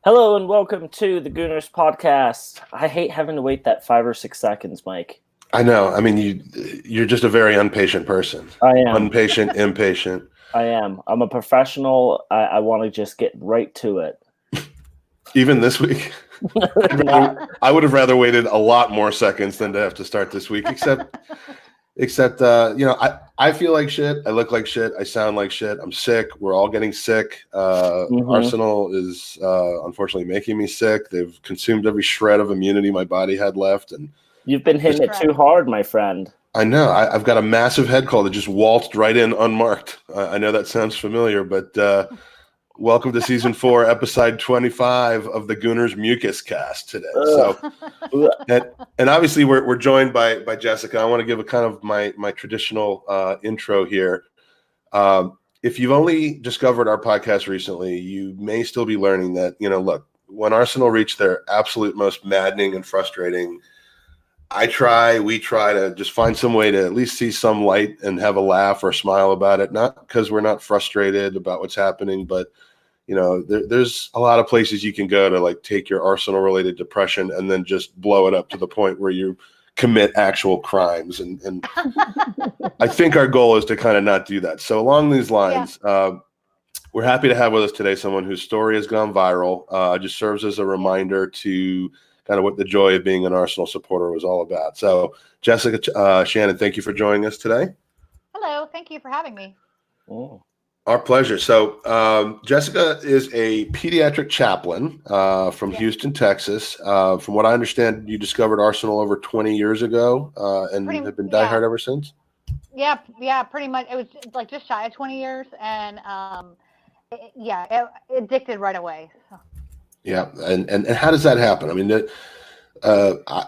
Hello and welcome to the Gooners podcast. I hate having to wait that 5 or 6 seconds, Mike. I know. I mean, you're just a very impatient person. I am. Impatient. I am. I'm a professional. I want to just get right to it. Even this week, I would have rather waited a lot more seconds than to have to start this week. Except, I feel like shit. I look like shit. I sound like shit. I'm sick. We're all getting sick. Arsenal is unfortunately making me sick. They've consumed every shred of immunity my body had left, and you've been hitting it too hard, my friend. I know. I've got a massive head cold that just waltzed right in unmarked. I know that sounds familiar, but welcome to season 4, episode 25 of the Gooners Mucus Cast today. So, and obviously we're joined by Jessica. I want to give a kind of my traditional intro here. If you've only discovered our podcast recently, you may still be learning that, look, when Arsenal reach their absolute most maddening and frustrating, we try to just find some way to at least see some light and have a laugh or smile about it. Not because we're not frustrated about what's happening, but there's a lot of places you can go to like take your Arsenal related depression and then just blow it up to the point where you commit actual crimes. And I think our goal is to kind of not do that. So along these lines, we're happy to have with us today someone whose story has gone viral. Just serves as a reminder to kind of what the joy of being an Arsenal supporter was all about. So, Jessica, Shannon, thank you for joining us today. Hello, thank you for having me. Oh. Our pleasure. So, Jessica is a pediatric chaplain from Houston, Texas. From what I understand, you discovered Arsenal over 20 years ago and have been diehard ever since? Yeah, pretty much. It was like just shy of 20 years, and it addicted right away. So. Yeah, and how does that happen? I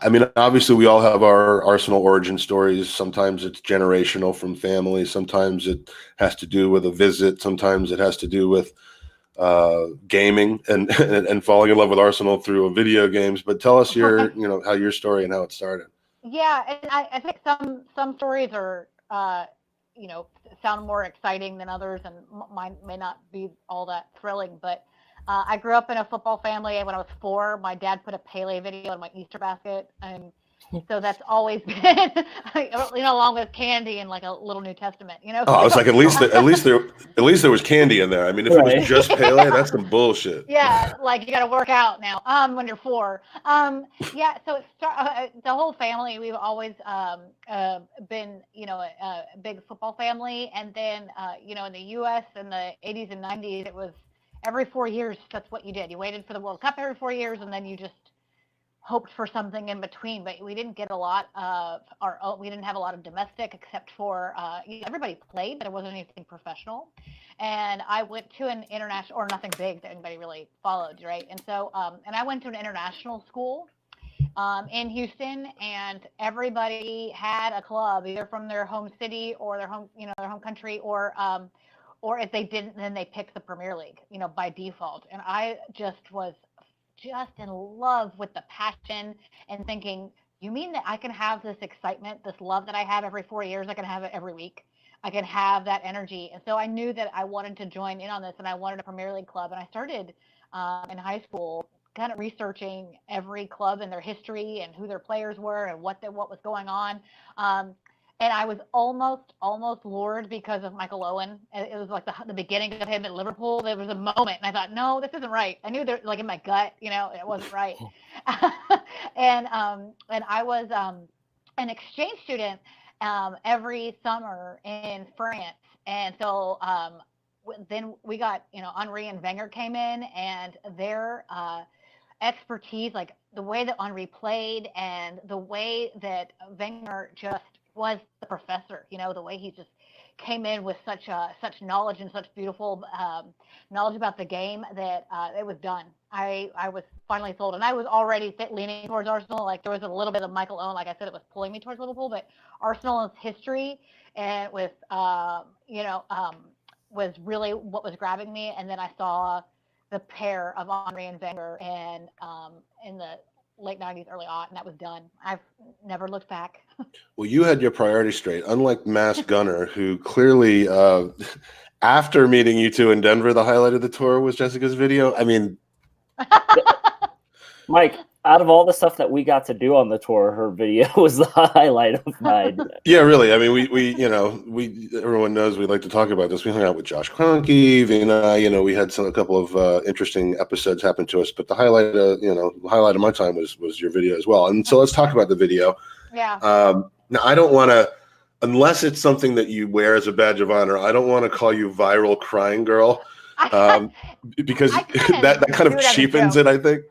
mean, obviously we all have our Arsenal origin stories. Sometimes it's generational from family. Sometimes it has to do with a visit. Sometimes it has to do with gaming and falling in love with Arsenal through video games. But tell us how your story and how it started. Yeah, and I think some stories are sound more exciting than others, and mine may not be all that thrilling, but. I grew up in a football family. When I was 4, my dad put a Pele video in my Easter basket, and so that's always been, along with candy and like a little New Testament. Oh, I was like, at least there was candy in there. I mean, if it was just Pele, that's some bullshit. Yeah, like you got to work out now. When you're 4. Yeah. So the whole family, we've always been, a big football family, and then in the U.S. in the 80s and 90s, it was. Every 4 years, that's what you did. You waited for the World Cup every 4 years, and then you just hoped for something in between. But we didn't get a lot of we didn't have a lot of domestic, except for everybody played, but it wasn't anything professional. And I went to an international, or nothing big that anybody really followed, right? And so, and I went to an international school in Houston, and everybody had a club, either from their home city or their home country, or if they didn't, then they picked the Premier League, by default. And I just was in love with the passion and thinking, you mean that I can have this excitement, this love that I have every 4 years, I can have it every week. I can have that energy. And so I knew that I wanted to join in on this, and I wanted a Premier League club. And I started in high school kind of researching every club and their history and who their players were and what was going on. And I was almost lured because of Michael Owen. It was like the beginning of him at Liverpool. There was a moment, and I thought, no, this isn't right. I knew there, like in my gut, it wasn't right. And I was an exchange student every summer in France, and so then we got Henri and Wenger came in, and their expertise, like the way that Henri played and the way that Wenger just was the professor, the way he just came in with such knowledge and such beautiful knowledge about the game that it was done. I was finally sold, and I was already leaning towards Arsenal. Like there was a little bit of Michael Owen, like I said, it was pulling me towards Liverpool, but Arsenal's history and with was really what was grabbing me. And then I saw the pair of Henri and Wenger in the late 90s, early aught, and that was done. I've never looked back. Well, you had your priorities straight, unlike Mass Gunner, who clearly, after meeting you two in Denver, the highlight of the tour was Jessica's video. I mean, Mike, out of all the stuff that we got to do on the tour, her video was the highlight of mine. Yeah, really. I mean, everyone knows we like to talk about this. We hung out with Josh Kroenke, Vina. We had a couple of interesting episodes happen to us. But the highlight of my time was your video as well. And so let's talk about the video. Yeah. Now, I don't want to, unless it's something that you wear as a badge of honor, I don't want to call you viral crying girl, because that kind of cheapens it, I think.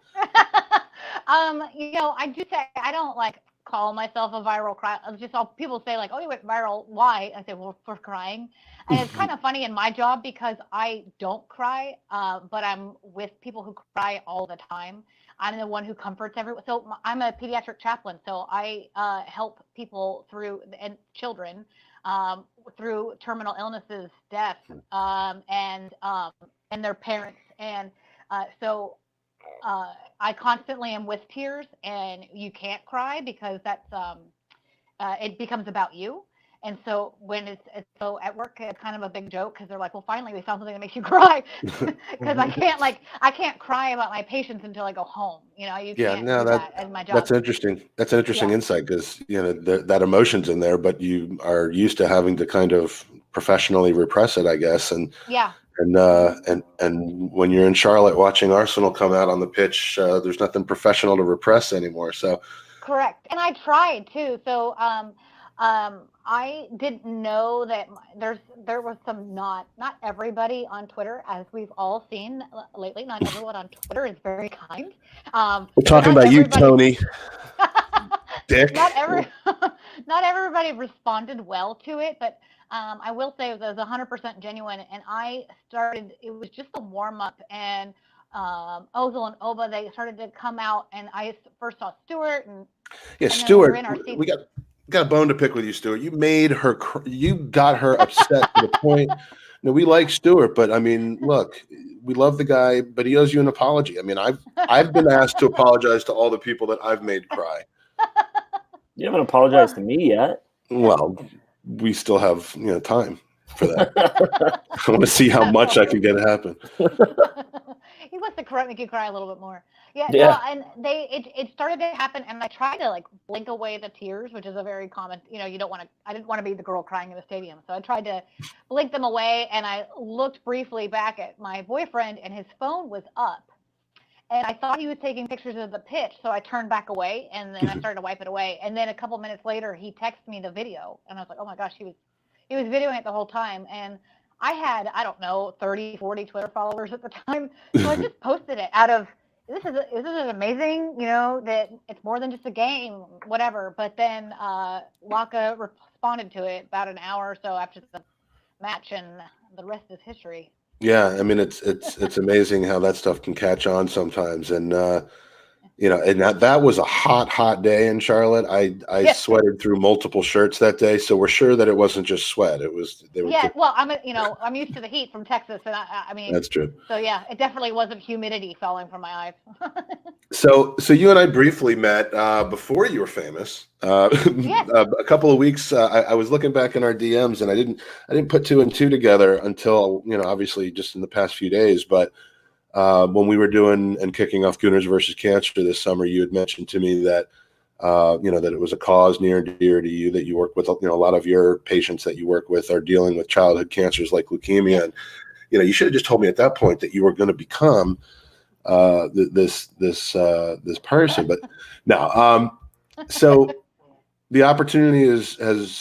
I do say I don't like call myself a viral cry. Just all people say like, "Oh, you went viral. Why?" I say, "Well, for crying." And it's kind of funny in my job because I don't cry, but I'm with people who cry all the time. I'm the one who comforts everyone. So I'm a pediatric chaplain. So I help people and children through terminal illnesses, death, and their parents. And so I constantly am with tears, and you can't cry because that's it becomes about you. And so when it's so at work, it's kind of a big joke because they're like, well, finally we found something that makes you cry, because I can't cry about my patients until I go home. You can't do that as my job. That's interesting. That's an interesting insight, because that emotion's in there, but you are used to having to kind of professionally repress it, I guess. And yeah. And when you're in Charlotte watching Arsenal come out on the pitch, there's nothing professional to repress anymore. So correct. And I tried too. So I didn't know that there was some not everybody on Twitter, as we've all seen lately. Not everyone on Twitter is very kind. We're talking about you, Tony. Dick. Not everybody responded well to it, but I will say it was 100% genuine. And it was just a warm up, and Ozil and Oba, they started to come out, and I first saw Stuart and Stuart. We got a bone to pick with you, Stuart. You made her. You got her upset to the point. We like Stuart, but I mean, look, we love the guy, but he owes you an apology. I mean, I've been asked to apologize to all the people that I've made cry. You haven't apologized to me yet. Well, we still have time for that. I want to see how much I can get happen. He wants to make you cry a little bit more. Yeah. Yeah. No, and it started to happen, and I tried to blink away the tears, which is a very common. You don't want to. I didn't want to be the girl crying in the stadium, so I tried to blink them away, and I looked briefly back at my boyfriend, and his phone was up. And I thought he was taking pictures of the pitch, so I turned back away, and then I started to wipe it away. And then a couple minutes later, he texted me the video, and I was like, "Oh my gosh, he was videoing it the whole time." And I had, I don't know, 30, 40 Twitter followers at the time, so I just posted it out of this is amazing, that it's more than just a game, whatever. But then Laka responded to it about an hour or so after the match, and the rest is history. Yeah, I mean, it's amazing how that stuff can catch on sometimes, and and that was a hot day in Charlotte. I sweated through multiple shirts that day, so we're sure that it wasn't just sweat. It was. Well, I'm used to the heat from Texas, and I mean that's true. So yeah, it definitely wasn't humidity falling from my eyes. So you and I briefly met before you were famous. A couple of weeks. I was looking back in our DMs, and I didn't put two and two together until obviously just in the past few days. But when we were doing and kicking off Gooners versus Cancer this summer, you had mentioned to me that that it was a cause near and dear to you, that you work with. A lot of your patients that you work with are dealing with childhood cancers like leukemia, and you should have just told me at that point that you were going to become this person. But no. So the opportunity has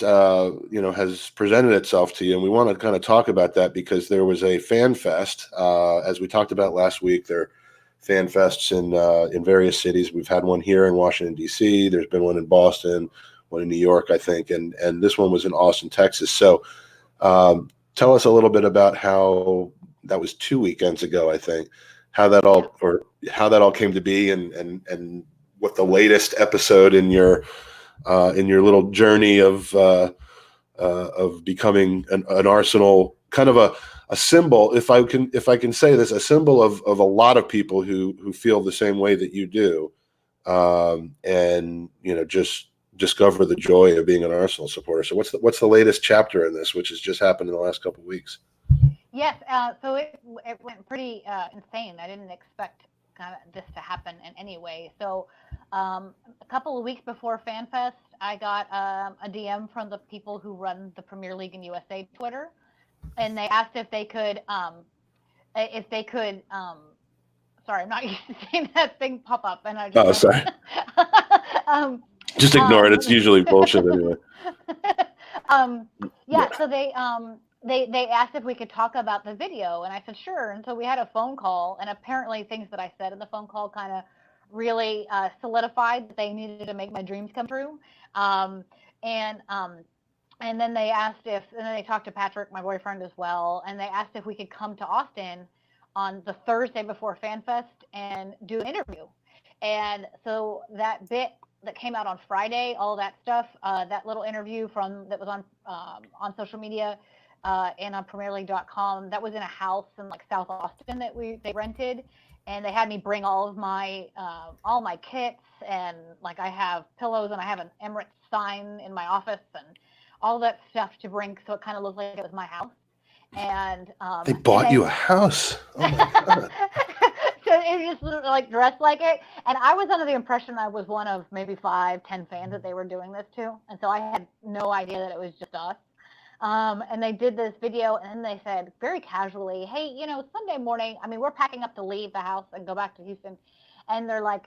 presented itself to you, and we want to kind of talk about that because there was a fan fest, as we talked about last week. There are fan fests in various cities. We've had one here in Washington D.C. There's been one in Boston, one in New York, I think, and this one was in Austin, Texas. So tell us a little bit about how that was 2 weekends ago, I think, how that all came to be, and what the latest episode in your little journey of becoming an Arsenal, kind of a symbol, if I can say this, a symbol of a lot of people who feel the same way that you do, and just discover the joy of being an Arsenal supporter. So what's the latest chapter in this, which has just happened in the last couple of weeks? Yes, so it went pretty insane. I didn't expect kind of this to happen in any way. So a couple of weeks before FanFest, I got a DM from the people who run the Premier League in USA Twitter, and they asked if they could sorry, I'm not used to seeing that thing pop up, and I just sorry. Just ignore it. It's usually bullshit anyway. So they asked if we could talk about the video, and I said sure. And so we had a phone call, and apparently things that I said in the phone call kind of really solidified that they needed to make my dreams come true. And then they asked and then they talked to Patrick, my boyfriend, as well, and they asked if we could come to Austin on the Thursday before FanFest and do an interview. And so that bit that came out on Friday, all that stuff, that little interview that was on social media and on PremierLeague.com, that was in a house in like South Austin that they rented, and they had me bring all my kits, and like I have pillows and I have an Emirates sign in my office and all that stuff to bring, so it kind of looked like it was my house. And they bought you a house. Oh my God. So it just looked like dressed like it. And I was under the impression I was one of maybe 5-10 fans that they were doing this to. And so I had no idea that it was just us. And they did this video, and then they said very casually, hey, Sunday morning, I mean, we're packing up to leave the house and go back to Houston. And they're like,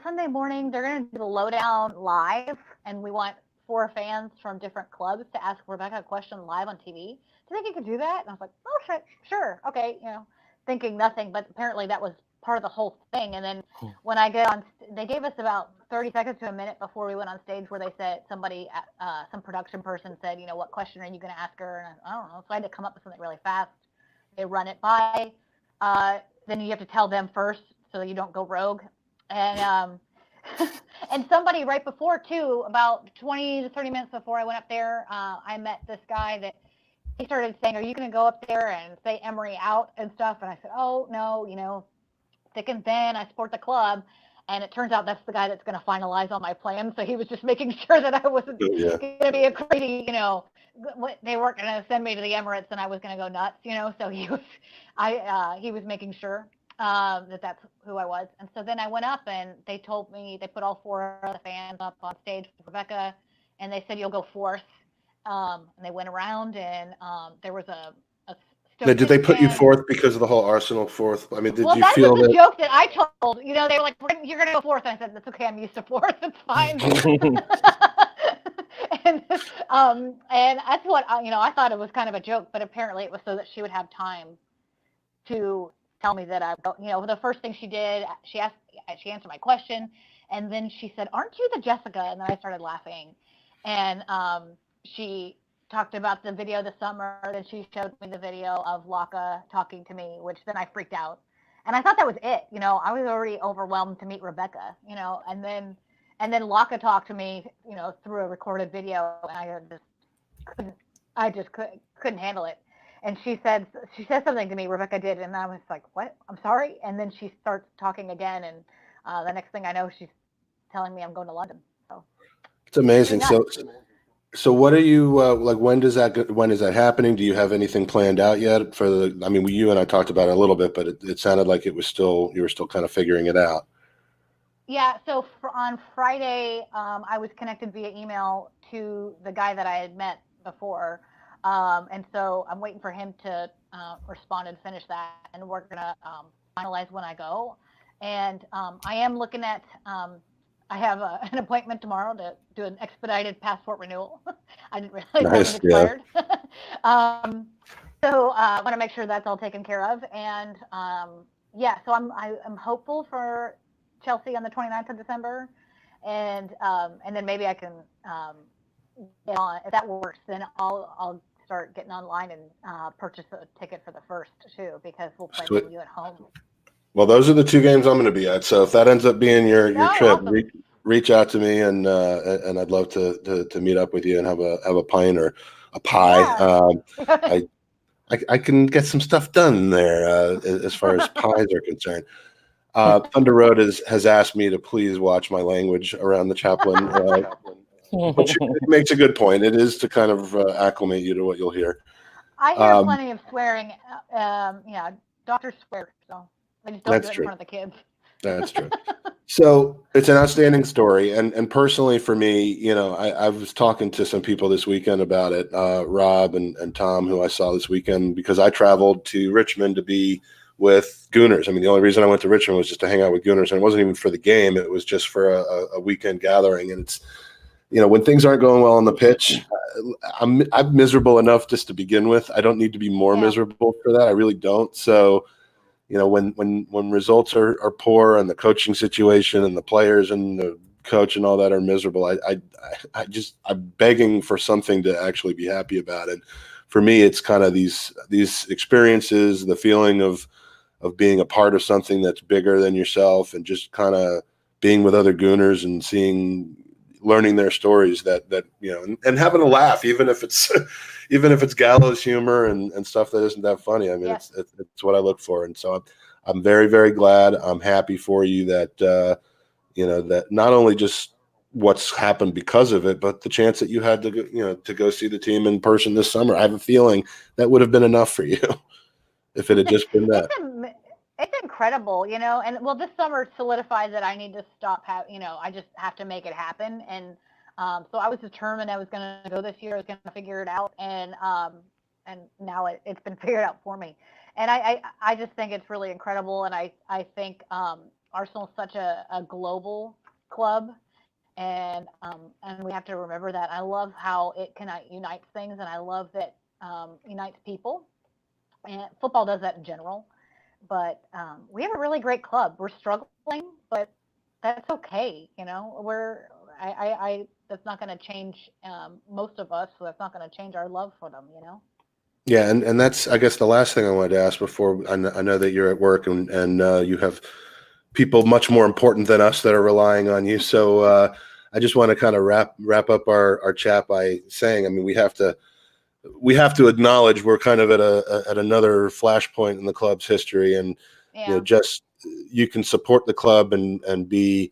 Sunday morning, they're going to do the lowdown live. And we want 4 fans from different clubs to ask Rebecca a question live on TV. Do you think you could do that? And I was like, oh, sure. Okay. Thinking nothing, but apparently that was part of the whole thing. And then when I get on, they gave us about 30 seconds to a minute before we went on stage, where they said some production person said, what question are you going to ask her? And I don't know. So I had to come up with something really fast. They run it by. Then you have to tell them first so that you don't go rogue. And and somebody right before too, about 20 to 30 minutes before I went up there, I met this guy that he started saying, are you going to go up there and say Emery out and stuff? And I said, oh, no, thick and thin, I support the club. And it turns out that's the guy that's going to finalize all my plans. So he was just making sure that I wasn't going to be a crazy, they weren't going to send me to the Emirates and I was going to go nuts, So he was making sure that's who I was. And so then I went up, and they told me, they put all 4 of the fans up on stage with Rebecca, and they said, you'll go fourth. And they went around, and there was a now, did they put you fourth because of the whole Arsenal fourth? I mean, did you feel that? Well, that was the joke that I told. They were like, you're going to go fourth. And I said, that's okay. I'm used to fourth. It's fine. And that's what, I thought it was kind of a joke, but apparently it was so that she would have time to tell me that the first thing she did, she answered my question, and then she said, aren't you the Jessica? And then I started laughing. And she talked about the video this summer, then she showed me the video of Laka talking to me, which then I freaked out. And I thought that was it. I was already overwhelmed to meet Rebecca, and then Laka talked to me, through a recorded video, and I just couldn't handle it. And she said something to me, Rebecca did, and I was like, what? I'm sorry. And then she starts talking again, and the next thing I know, she's telling me I'm going to London. So it's amazing. So what are you like? When is that happening? Do you have anything planned out yet for the? I mean, you and I talked about it a little bit, but it sounded like you were still kind of figuring it out. Yeah. So on Friday, I was connected via email to the guy that I had met before, and so I'm waiting for him to respond and finish that, and we're gonna finalize when I go. And I am looking at. I have an appointment tomorrow to do an expedited passport renewal. I didn't realize that was expired. So I want to make sure that's all taken care of. And so I'm hopeful for Chelsea on the 29th of December. And then maybe I can get on. If that works, then I'll start getting online and purchase a ticket for the first too, because we'll play with you at home. Well, those are the 2 games I'm going to be at. So if that ends up being your trip, awesome. reach out to me, and I'd love to meet up with you and have a pint or a pie. Yeah. I can get some stuff done there as far as pies are concerned. Thunder Road has asked me to please watch my language around the chaplain, which makes a good point. It is to kind of acclimate you to what you'll hear. I hear plenty of swearing. Doctors swear, so. I just don't do it in front of the kids. That's true. So it's an outstanding story. And personally for me, I was talking to some people this weekend about it, Rob and Tom, who I saw this weekend, because I traveled to Richmond to be with Gooners. I mean, the only reason I went to Richmond was just to hang out with Gooners, and it wasn't even for the game. It was just for a weekend gathering. And it's, when things aren't going well on the pitch, I'm miserable enough just to begin with. I don't need to be more miserable for that. I really don't. So, when results are poor and the coaching situation and the players and the coach and all that are miserable, I'm begging for something to actually be happy about. And for me, it's kind of these experiences, the feeling of being a part of something that's bigger than yourself, and just kind of being with other Gooners and learning their stories that and having a laugh, even if it's gallows humor and stuff that isn't that funny. I mean, it's what I look for. And so I'm very, very glad. I'm happy for you that, that not only just what's happened because of it, but the chance that you had to go see the team in person this summer. I have a feeling that would have been enough for you if it had just been that. It's incredible, and this summer solidified that I need to stop. I just have to make it happen. And so I was determined I was going to go this year. I was going to figure it out. And now it's been figured out for me. And I just think it's really incredible. And I think Arsenal is such a global club. And we have to remember that. I love how it unites things. And I love that unites people. And football does that in general. But we have a really great club. We're struggling, but that's okay. That's not going to change most of us. So that's not going to change our love for them. Yeah, and that's, I guess, the last thing I wanted to ask before. I know that you're at work and you have people much more important than us that are relying on you. So I just want to kind of wrap up our chat by saying, I mean, we have to acknowledge we're kind of at another flashpoint in the club's history, and you can support the club and be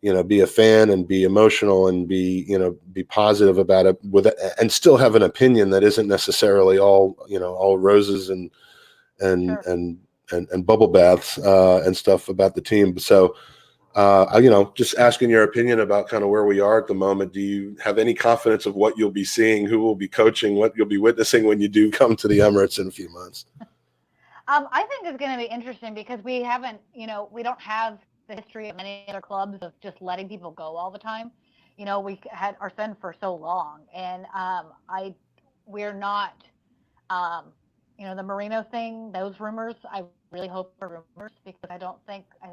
a fan and be emotional and be positive about it and still have an opinion that isn't necessarily all roses and bubble baths and stuff about the team. So just asking your opinion about kind of where we are at the moment. Do you have any confidence of what you'll be seeing, who will be coaching, what you'll be witnessing when you do come to the Emirates in a few months? I think it's going to be interesting because we don't have the history of many other clubs of just letting people go all the time. We had Arsene for so long, and we're not, the Marino thing, those rumors, I really hope are rumors, because I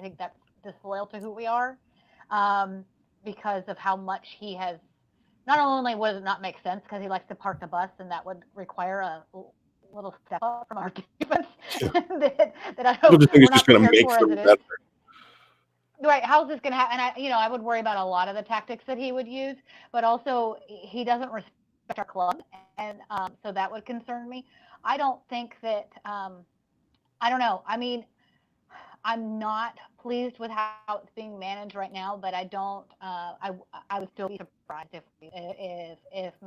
think that's disloyal to who we are, because of how much he has. Not only would it not make sense because he likes to park the bus, and that would require a little step up from our defense that I hope we're not prepared for as it is. Right? How's this going to happen? And I would worry about a lot of the tactics that he would use, but also he doesn't respect our club, and so that would concern me. I don't think that. I don't know. I mean, I'm not pleased with how it's being managed right now, but I don't. I would still be surprised if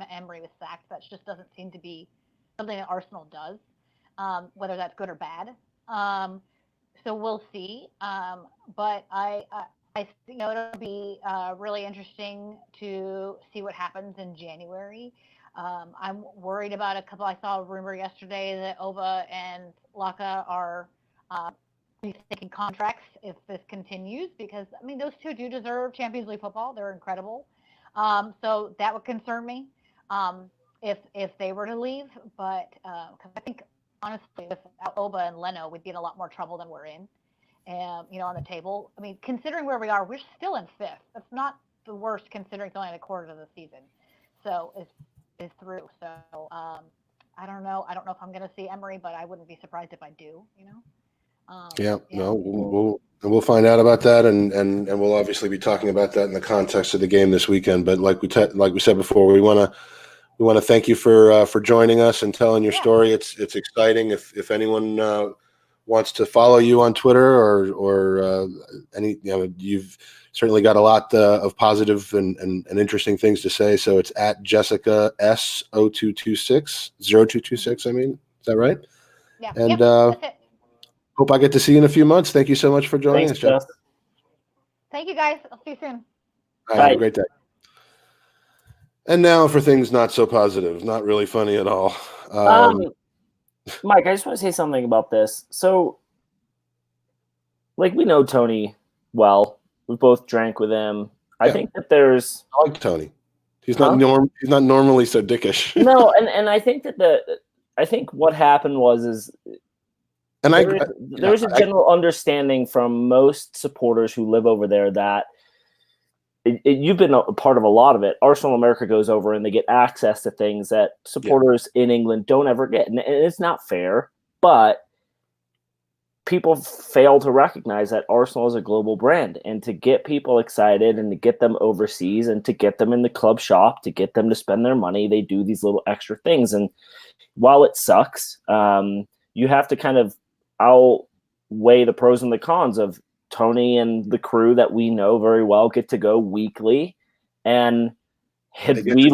Emery was sacked. That just doesn't seem to be something that Arsenal does, whether that's good or bad. So we'll see. But I it'll be really interesting to see what happens in January. I'm worried about a couple. I saw a rumor yesterday that Oba and Laka are rethinking contracts if this continues, because I mean those two do deserve Champions League football. They're incredible. So that would concern me if they were to leave. But because I think honestly, without Oba and Leno, we'd be in a lot more trouble than we're in. And on the table. I mean, considering where we are, we're still in fifth. That's not the worst considering it's only a quarter of the season. So it's through. So I don't know. I don't know if I'm going to see Emery, but I wouldn't be surprised if I do. No, we'll find out about that, and we'll obviously be talking about that in the context of the game this weekend. But like we said before, we want to thank you for joining us and telling your story. It's exciting. If anyone wants to follow you on Twitter or any, you've certainly got a lot of positive and interesting things to say. So it's at Jessica S0226 0226. I mean, is that right? Yeah. And that's it. Hope I get to see you in a few months. Thank you so much for joining us, Jeff. Thank you, guys. I'll see you soon. All right, have a great day. And now for things not so positive, not really funny at all. Mike, I just want to say something about this. So, like, we know Tony well. We both drank with him. I think that there's. I like Tony. He's not He's not normally so dickish. No, and I think that I think what happened was there's a general understanding from most supporters who live over there that you've been a part of a lot of it. Arsenal America goes over and they get access to things that supporters in England don't ever get, and it's not fair. But people fail to recognize that Arsenal is a global brand, and to get people excited and to get them overseas and to get them in the club shop, to get them to spend their money, they do these little extra things. And while it sucks, you have to kind of outweigh the pros and the cons of Tony and the crew that we know very well get to go weekly. And they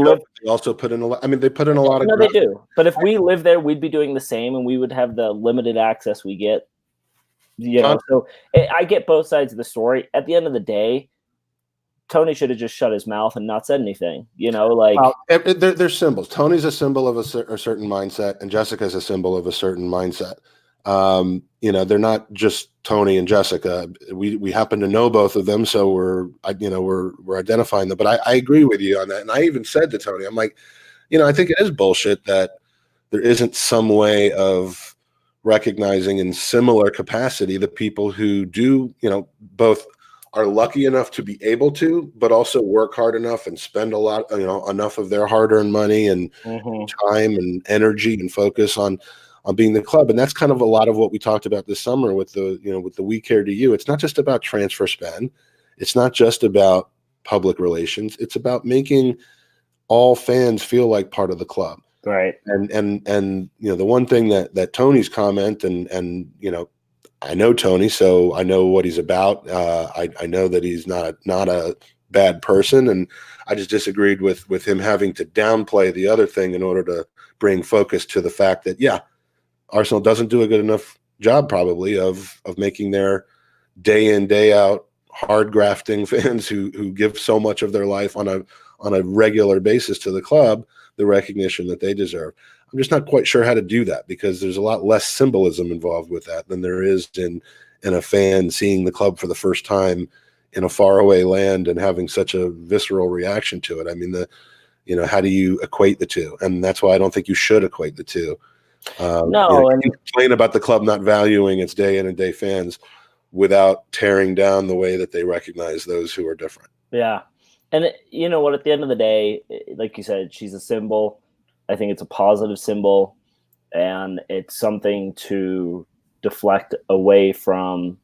also put in a lot. I mean, they put in a lot of. No, they do. But if we live there, we'd be doing the same, and we would have the limited access we get. So I get both sides of the story. At the end of the day, Tony should have just shut his mouth and not said anything. They're symbols. Tony's a symbol of a certain mindset, and Jessica's a symbol of a certain mindset. They're not just Tony and Jessica. We happen to know both of them, so we're identifying them. But I agree with you on that, and I even said to Tony, I'm like, I think it is bullshit that there isn't some way of recognizing in similar capacity the people who do, both are lucky enough to be able to, but also work hard enough and spend a lot, enough of their hard-earned money and time and energy and focus on being the club. And that's kind of a lot of what we talked about this summer with the We Care to You. It's not just about transfer spend. It's not just about public relations. It's about making all fans feel like part of the club. Right. And the one thing that Tony's comment and I know Tony, so I know what he's about. I know that he's not a bad person, and I just disagreed with him having to downplay the other thing in order to bring focus to the fact that Arsenal doesn't do a good enough job probably of making their day in, day out hard grafting fans who give so much of their life on a regular basis to the club the recognition that they deserve. I'm just not quite sure how to do that, because there's a lot less symbolism involved with that than there is in a fan seeing the club for the first time in a faraway land and having such a visceral reaction to it. I mean, how do you equate the two? And that's why I don't think you should equate the two. You complain about the club not valuing its day in and day fans without tearing down the way that they recognize those who are different. Yeah. And you know what, at the end of the day, like you said, she's a symbol. I think it's a positive symbol, and it's something to deflect away from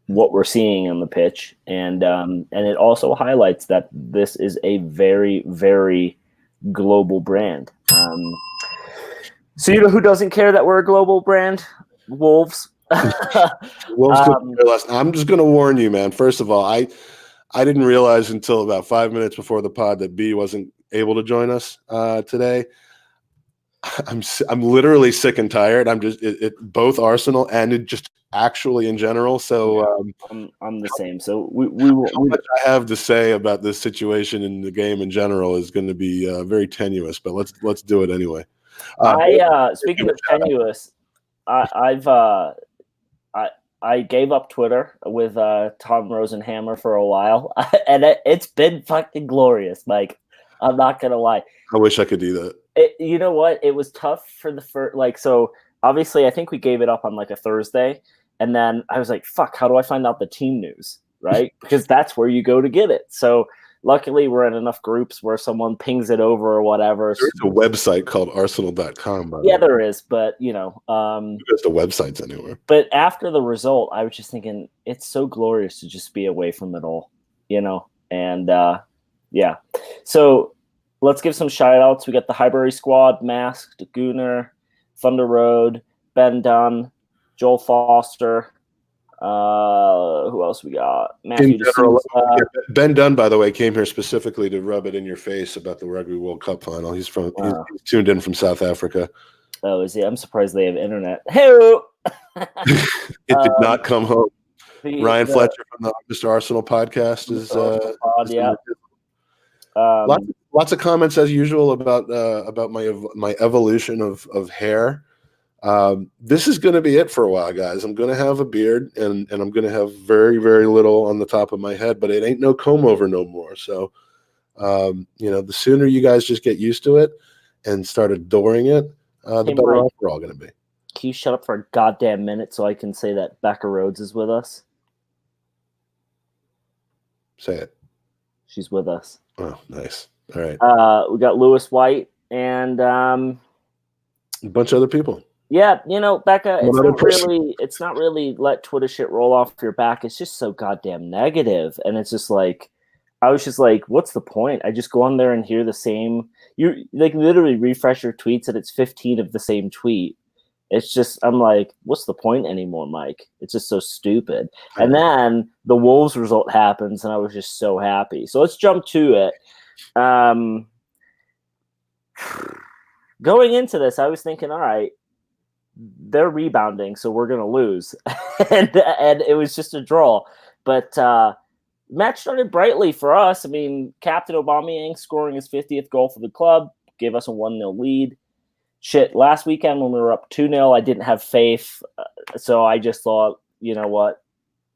what we're seeing on the pitch. And it also highlights that this is a very, very global brand. So who doesn't care that we're a global brand? Wolves. Wolves couldn't care less. I'm just going to warn you, man. First of all, I didn't realize until about 5 minutes before the pod that B wasn't able to join us today. I'm literally sick and tired. I'm just both Arsenal and just actually in general. So I'm the same. So what I have to say about this situation in the game in general is going to be very tenuous. But let's do it anyway. Speaking of tenuous, I gave up Twitter with Tom Rosenhammer for a while, and it's been fucking glorious, Mike. I'm not gonna lie. I wish I could do that. You know what? It was tough for the first, so obviously I think we gave it up on a Thursday, and then I was like, fuck, how do I find out the team news, right? Because that's where you go to get it. So luckily we're in enough groups where someone pings it over or whatever. There's a website called arsenal.com. Yeah, there is, but there's the websites anywhere. But after the result, I was just thinking it's so glorious to just be away from it all, and yeah. So let's give some shout outs. We got the Highbury squad, Masked, Gooner, Thunder Road, Ben Dunn, Joel Foster. Who else we got? Matthew Ben Dunn, by the way, came here specifically to rub it in your face about the Rugby World Cup final. He's tuned in from South Africa. Oh, is he? I'm surprised they have internet. Hey, it did not come home. Ryan Fletcher from the Mr. Arsenal podcast is yeah. Lots of comments as usual about my evolution of hair. This is going to be it for a while, guys. I'm going to have a beard and I'm going to have very, very little on the top of my head, but it ain't no comb over no more. So, the sooner you guys just get used to it and start adoring it, the better off we're all going to be. Can you shut up for a goddamn minute so I can say that Becca Rhodes is with us? Say it. She's with us. Oh, nice. All right. We got Lewis White and a bunch of other people. Yeah, Becca, it's not really let Twitter shit roll off your back. It's just so goddamn negative. And it's just like, I was just like, what's the point? I just go on there and hear the same. You like literally refresh your tweets and it's 15 of the same tweet. It's just, I'm like, what's the point anymore, Mike? It's just so stupid. And then the Wolves result happens, and I was just so happy. So let's jump to it. Going into this, I was thinking, all right, they're rebounding, so we're going to lose. and it was just a draw. But match started brightly for us. I mean, Captain Aubameyang scoring his 50th goal for the club gave us a 1-0 lead. Shit, last weekend when we were up 2-0, I didn't have faith. So I just thought, you know what,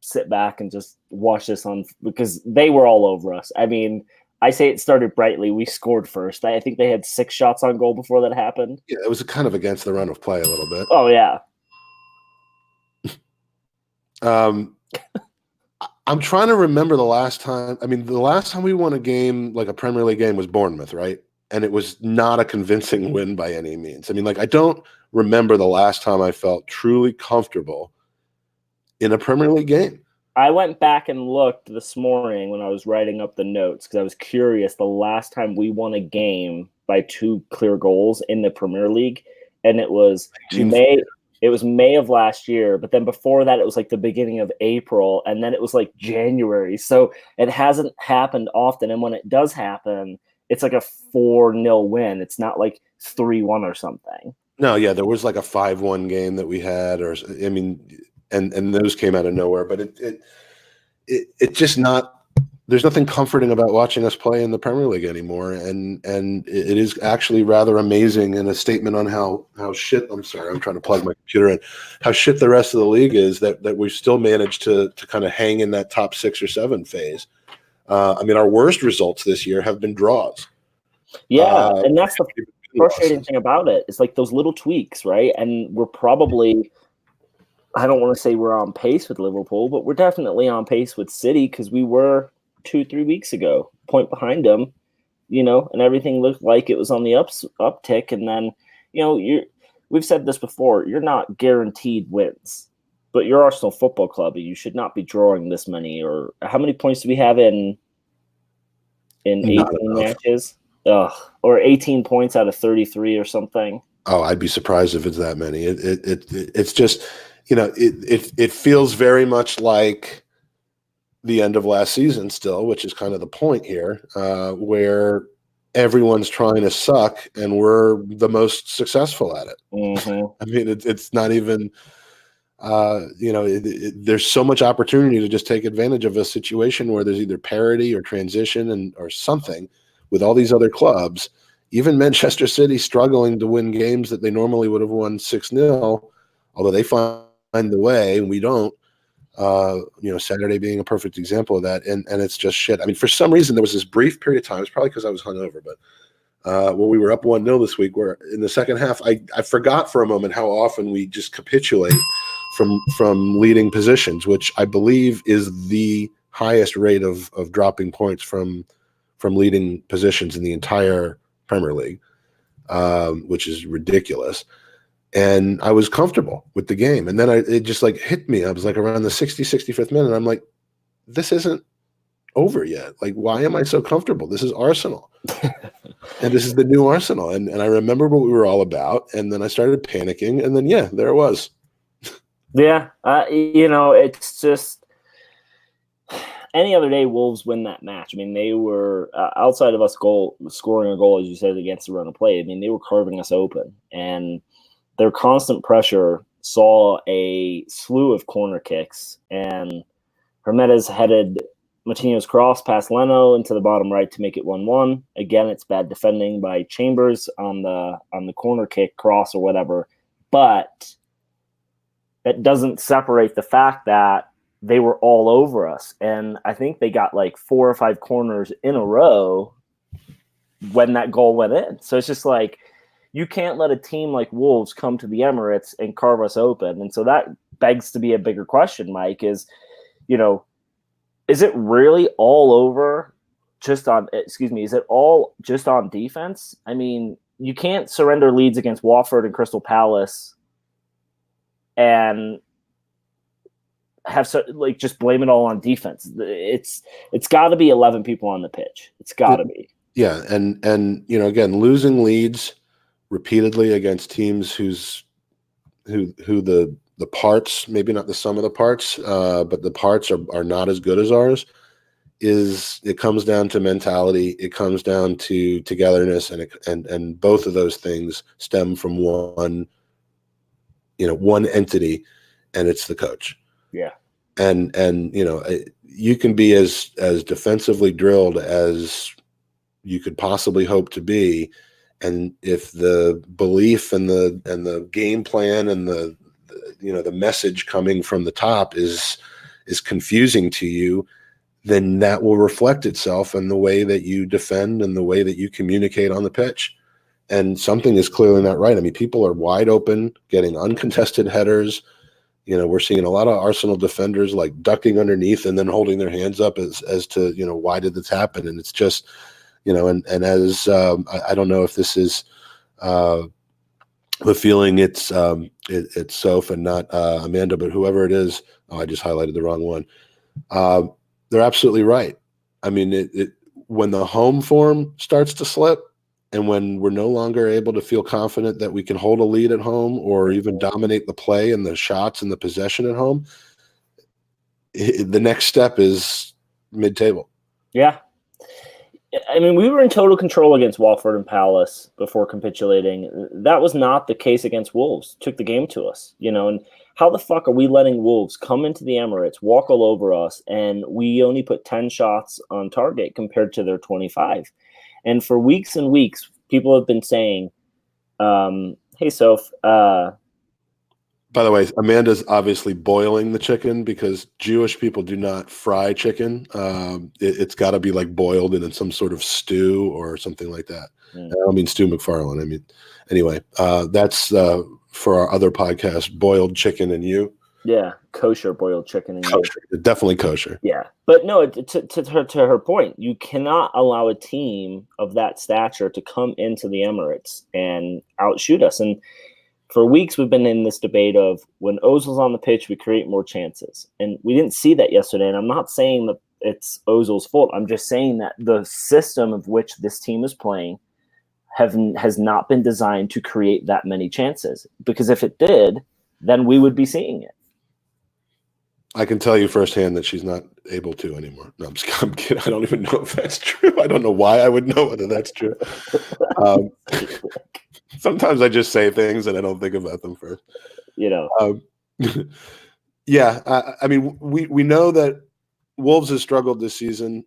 sit back and just watch this on, because they were all over us. I mean, I say it started brightly. We scored first. I think they had 6 shots on goal before that happened. Yeah, it was kind of against the run of play a little bit. Oh, yeah. I'm trying to remember the last time. I mean, the last time we won a game, like a Premier League game, was Bournemouth, right? And it was not a convincing win by any means. I mean, like, I don't remember the last time I felt truly comfortable in a Premier League game. I went back and looked this morning when I was writing up the notes because I was curious the last time we won a game by 2 clear goals in the Premier League, and it was May. It was May of last year, but then before that, it was like the beginning of April, and then it was like January. So it hasn't happened often, and when it does happen, it's like a 4-0 win. It's not like 3-1 or something. No, yeah, there was like a 5-1 game that we had, or I mean, and those came out of nowhere. But it just not. There's nothing comforting about watching us play in the Premier League anymore, and it is actually rather amazing and a statement on how shit. I'm sorry, I'm trying to plug my computer in. How shit the rest of the league is that we've still managed to kind of hang in that top 6 or 7 phase. I mean, our worst results this year have been draws. Yeah, and that's the frustrating thing about it. It's like those little tweaks, right? And we're probably, I don't want to say we're on pace with Liverpool, but we're definitely on pace with City because we were 2-3 weeks ago, point behind them, and everything looked like it was on the uptick. And then, we've said this before, you're not guaranteed wins. But you're Arsenal Football Club, and you should not be drawing this many. Or how many points do we have in 18 matches? Or 18 points out of 33 or something. Oh, I'd be surprised if it's that many. It's just, it feels very much like the end of last season still, which is kind of the point here, where everyone's trying to suck and we're the most successful at it. Mm-hmm. I mean, it's not even. There's so much opportunity to just take advantage of a situation where there's either parity or transition or something with all these other clubs. Even Manchester City struggling to win games that they normally would have won 6-0, although they find the way and we don't. Saturday being a perfect example of that, and it's just shit. I mean, for some reason there was this brief period of time. It's probably because I was hungover, but where we were up 1-0 this week, where in the second half I forgot for a moment how often we just capitulate from leading positions, which I believe is the highest rate of dropping points from leading positions in the entire Premier League, which is ridiculous. And I was comfortable with the game. And then it just like hit me. I was like around the 65th minute. I'm like, this isn't over yet. Like, why am I so comfortable? This is Arsenal. And this is the new Arsenal. And I remember what we were all about. And then I started panicking. And then, yeah, there it was. Yeah. It's just any other day, Wolves win that match. I mean, they were outside of us scoring a goal, as you said, against the run of play. I mean, they were carving us open. And their constant pressure saw a slew of corner kicks. And Hermedes headed Martino's cross past Leno into the bottom right to make it 1-1. Again, it's bad defending by Chambers on the corner kick, cross, or whatever. But that doesn't separate the fact that they were all over us. And I think they got like 4 or 5 corners in a row when that goal went in. So it's just like, you can't let a team like Wolves come to the Emirates and carve us open. And so that begs to be a bigger question, Mike, is, is it really all over is it all just on defense? I mean, you can't surrender leads against Watford and Crystal Palace and have just blame it all on defense. It's got to be 11 people on the pitch. It's got to be. Yeah, and again, losing leads repeatedly against teams who the parts, maybe not the sum of the parts, but the parts are not as good as ours. It comes down to mentality. It comes down to togetherness, and both of those things stem from one entity, and it's the coach. Yeah. And you can be as defensively drilled as you could possibly hope to be, and if the belief and the game plan and the message coming from the top is confusing to you, then that will reflect itself in the way that you defend and the way that you communicate on the pitch. And something is clearly not right. I mean, people are wide open, getting uncontested headers. We're seeing a lot of Arsenal defenders like ducking underneath and then holding their hands up as to, why did this happen? And it's just, and as I don't know if this is the feeling it's Soph and not Amanda, but whoever it is, I just highlighted the wrong one. They're absolutely right. I mean, when the home form starts to slip, and when we're no longer able to feel confident that we can hold a lead at home or even dominate the play and the shots and the possession at home, the next step is mid-table. Yeah. I mean, we were in total control against Watford and Palace before capitulating. That was not the case against Wolves. Took the game to us, and how the fuck are we letting Wolves come into the Emirates, walk all over us, and we only put 10 shots on target compared to their 25? And for weeks and weeks, people have been saying, hey, Soph. By the way, Amanda's obviously boiling the chicken because Jewish people do not fry chicken. It's got to be like boiled in some sort of stew or something like that. I don't mean Stu McFarlane. I mean, anyway, that's for our other podcast, Boiled Chicken and You. Yeah, kosher boiled chicken and kosher. Definitely kosher. Yeah, but no, to her point, you cannot allow a team of that stature to come into the Emirates and outshoot us. And for weeks, we've been in this debate of when Ozil's on the pitch, we create more chances. And we didn't see that yesterday. And I'm not saying that it's Ozil's fault. I'm just saying that the system of which this team is playing has not been designed to create that many chances. Because if it did, then we would be seeing it. I can tell you firsthand that she's not able to anymore. No, I'm kidding. I don't even know if that's true. I don't know why I would know whether that's true. Sometimes I just say things and I don't think about them first. Yeah, I mean, we know that Wolves has struggled this season.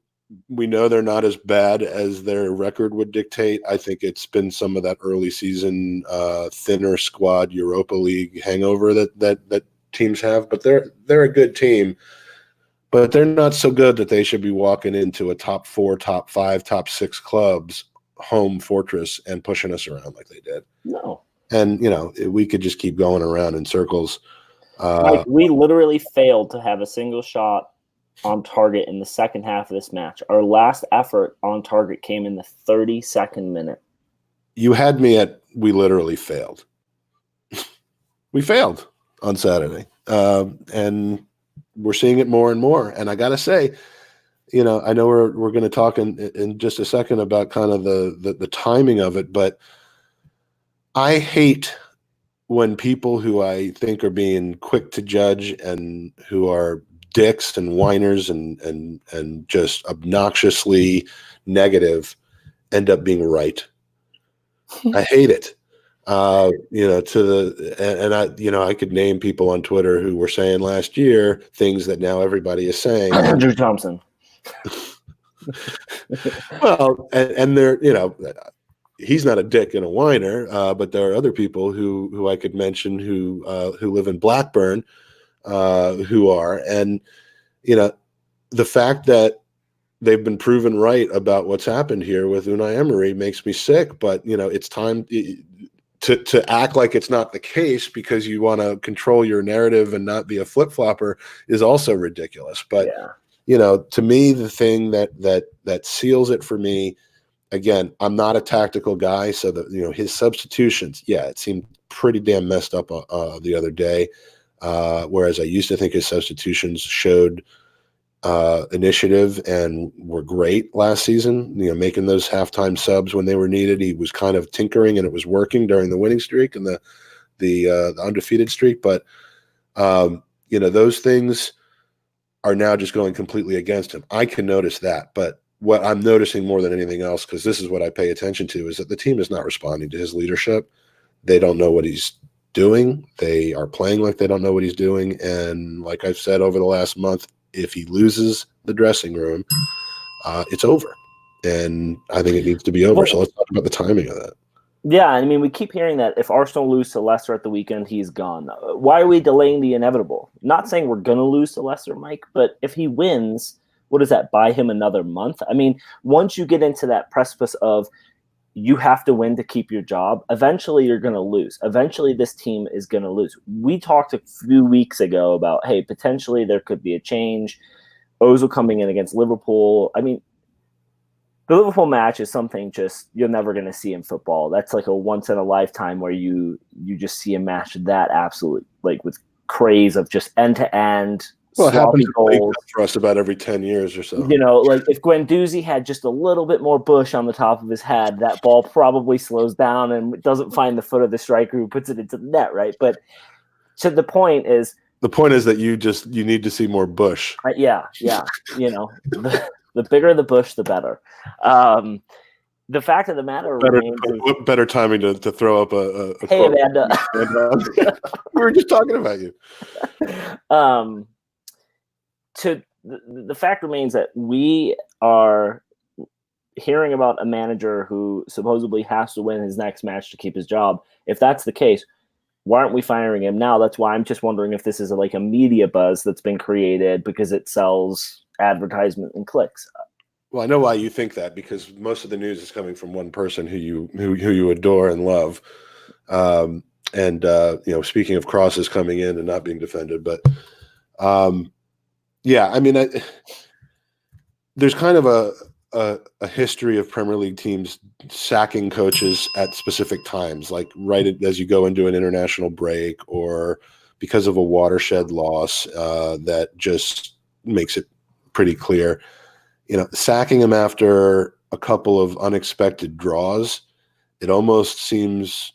We know they're not as bad as their record would dictate. I think it's been some of that early season thinner squad Europa League hangover that teams have, but they're a good team, but they're not so good that they should be walking into a top 4, top 5, top 6 clubs home fortress and pushing us around like they did. No. And we could just keep going around in circles. Like, we literally failed to have a single shot on target in the second half of this match. Our last effort on target came in the 32nd minute. You had me at we literally failed. We failed on Saturday. And we're seeing it more and more. And I got to say, I know we're going to talk in just a second about kind of the timing of it, but I hate when people who I think are being quick to judge and who are dicks and whiners and just obnoxiously negative end up being right. I hate it. I could name people on Twitter who were saying last year things that now everybody is saying. Andrew Thompson. Well, and they're, he's not a dick and a whiner, but there are other people who I could mention who live in Blackburn, who are, and the fact that they've been proven right about what's happened here with Unai Emery makes me sick. But it's time to act like it's not the case because you want to control your narrative and not be a flip flopper is also ridiculous. But to me, the thing that seals it for me. Again, I'm not a tactical guy, so that his substitutions, it seemed pretty damn messed up the other day. Whereas I used to think his substitutions showed initiative and were great last season. Making those halftime subs when they were needed. He was kind of tinkering, and it was working during the winning streak and the undefeated streak. But those things are now just going completely against him. I can notice that, but what I'm noticing more than anything else, because this is what I pay attention to, is that the team is not responding to his leadership. They don't know what he's doing. They are playing like they don't know what he's doing. And like I've said over the last month, if he loses the dressing room, it's over. And I think it needs to be over. So let's talk about the timing of that. Yeah, I mean, we keep hearing that if Arsenal lose to Leicester at the weekend, he's gone. Why are we delaying the inevitable? Not saying we're going to lose to Leicester, Mike, but if he wins, what does that buy him another month? I mean, once you get into that precipice of you have to win to keep your job, eventually you're going to lose. Eventually this team is going to lose. We talked a few weeks ago about, hey, potentially there could be a change. Ozil coming in against Liverpool. I mean, the Liverpool match is something just you're never going to see in football. That's like a once in a lifetime where you just see a match that absolutely like with craze of just end to end. Well, it happens for us about every 10 years or so. Like if Guendouzi had just a little bit more bush on the top of his head, that ball probably slows down and doesn't find the foot of the striker who puts it into the net, right? But so the point is that you need to see more bush. Yeah. The bigger the bush, the better. The fact of the matter remains what better timing to throw up a hey, Amanda. We were just talking about you. The fact remains that we are hearing about a manager who supposedly has to win his next match to keep his job. If that's the case, why aren't we firing him now? That's why I'm just wondering if this is like a media buzz that's been created because it sells advertisement and clicks. Well, I know why you think that, because most of the news is coming from one person who you adore and love. Speaking of crosses coming in and not being defended, but I mean, there's kind of a history of Premier League teams sacking coaches at specific times, like right as you go into an international break or because of a watershed loss that just makes it pretty clear. Sacking him after a couple of unexpected draws, it almost seems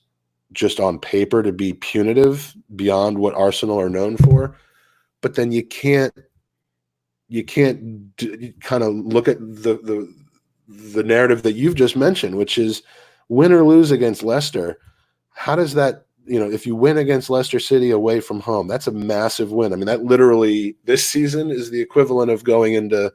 just on paper to be punitive beyond what Arsenal are known for. But then you can't kind of look at the narrative that you've just mentioned, which is win or lose against Leicester. How does that, if you win against Leicester City away from home, that's a massive win. I mean, that literally this season is the equivalent of going into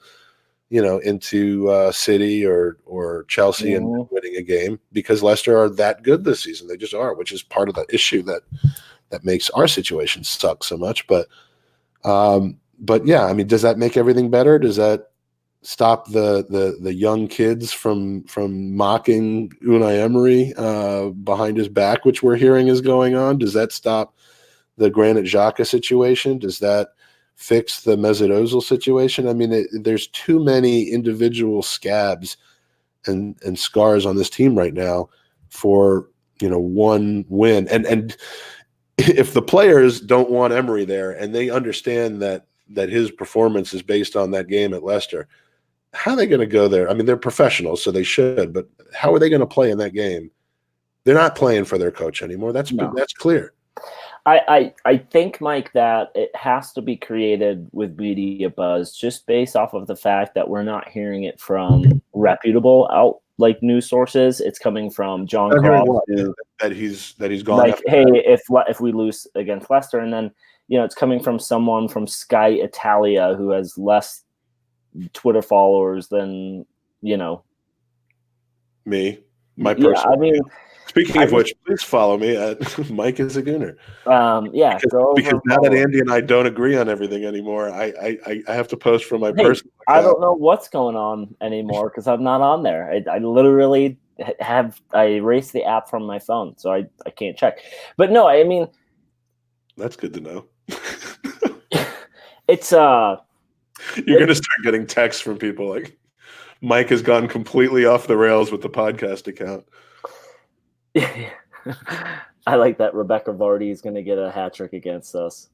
City or Chelsea and winning a game, because Leicester are that good this season. They just are, which is part of the issue that makes our situation suck so much. But yeah, I mean, does that make everything better? Does that stop the young kids from mocking Unai Emery behind his back, which we're hearing is going on? Does that stop the Granit Xhaka situation? Does that fix the Mesut Ozil situation? I mean, there's too many individual scabs and scars on this team right now for one win. And if the players don't want Emery there and they understand that his performance is based on that game at Leicester, how are they going to go there? I mean, they're professionals, so they should, but how are they going to play in that game? They're not playing for their coach anymore. That's clear. I think, Mike, that it has to be created with media buzz just based off of the fact that we're not hearing it from reputable like news sources. It's coming from John I'm hearing Cobb, what? That he's gone. like, after hey, that. if we lose against Leicester, and then it's coming from someone from Sky Italia who has less Twitter followers than Me, my Yeah, personal. I mean, Speaking of which, please follow me at Mike is a Gooner. Yeah, because now that Andy and I don't agree on everything anymore, I have to post from my personal account. I don't know what's going on anymore because I'm not on there. I literally I erased the app from my phone, so I can't check. But no, I mean, that's good to know. It's you're gonna start getting texts from people like Mike has gone completely off the rails with the podcast account. I like that Rebecca Vardy is going to get a hat trick against us.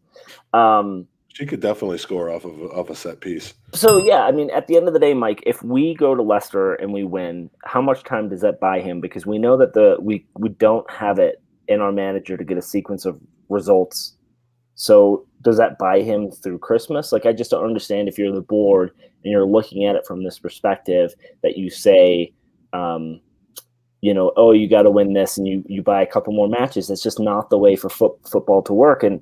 She could definitely score off of a set piece. So yeah, I mean, at the end of the day, Mike, if we go to Leicester and we win, how much time does that buy him? Because we know that we don't have it in our manager to get a sequence of results. So does that buy him through Christmas? Like, I just don't understand if you're the board and you're looking at it from this perspective that you say, oh, you got to win this and you buy a couple more matches. It's just not the way for football to work. And,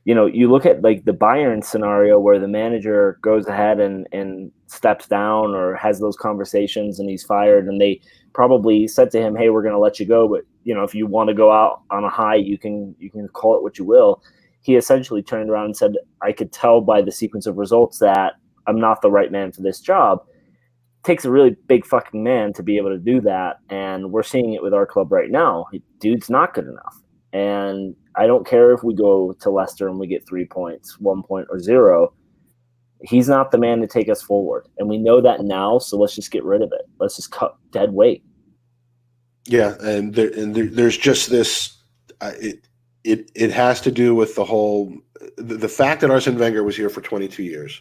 you look at like the Bayern scenario where the manager goes ahead and steps down or has those conversations and he's fired, and they probably said to him, hey, we're going to let you go. But, if you want to go out on a high, you can call it what you will. He essentially turned around and said, I could tell by the sequence of results that I'm not the right man for this job. It takes a really big fucking man to be able to do that. And we're seeing it with our club right now. Dude's not good enough. And I don't care if we go to Leicester and we get 3 points, 1 point or 0. He's not the man to take us forward. And we know that now, so let's just get rid of it. Let's just cut dead weight. Yeah, there's just this it has to do with the fact that Arsene Wenger was here for 22 years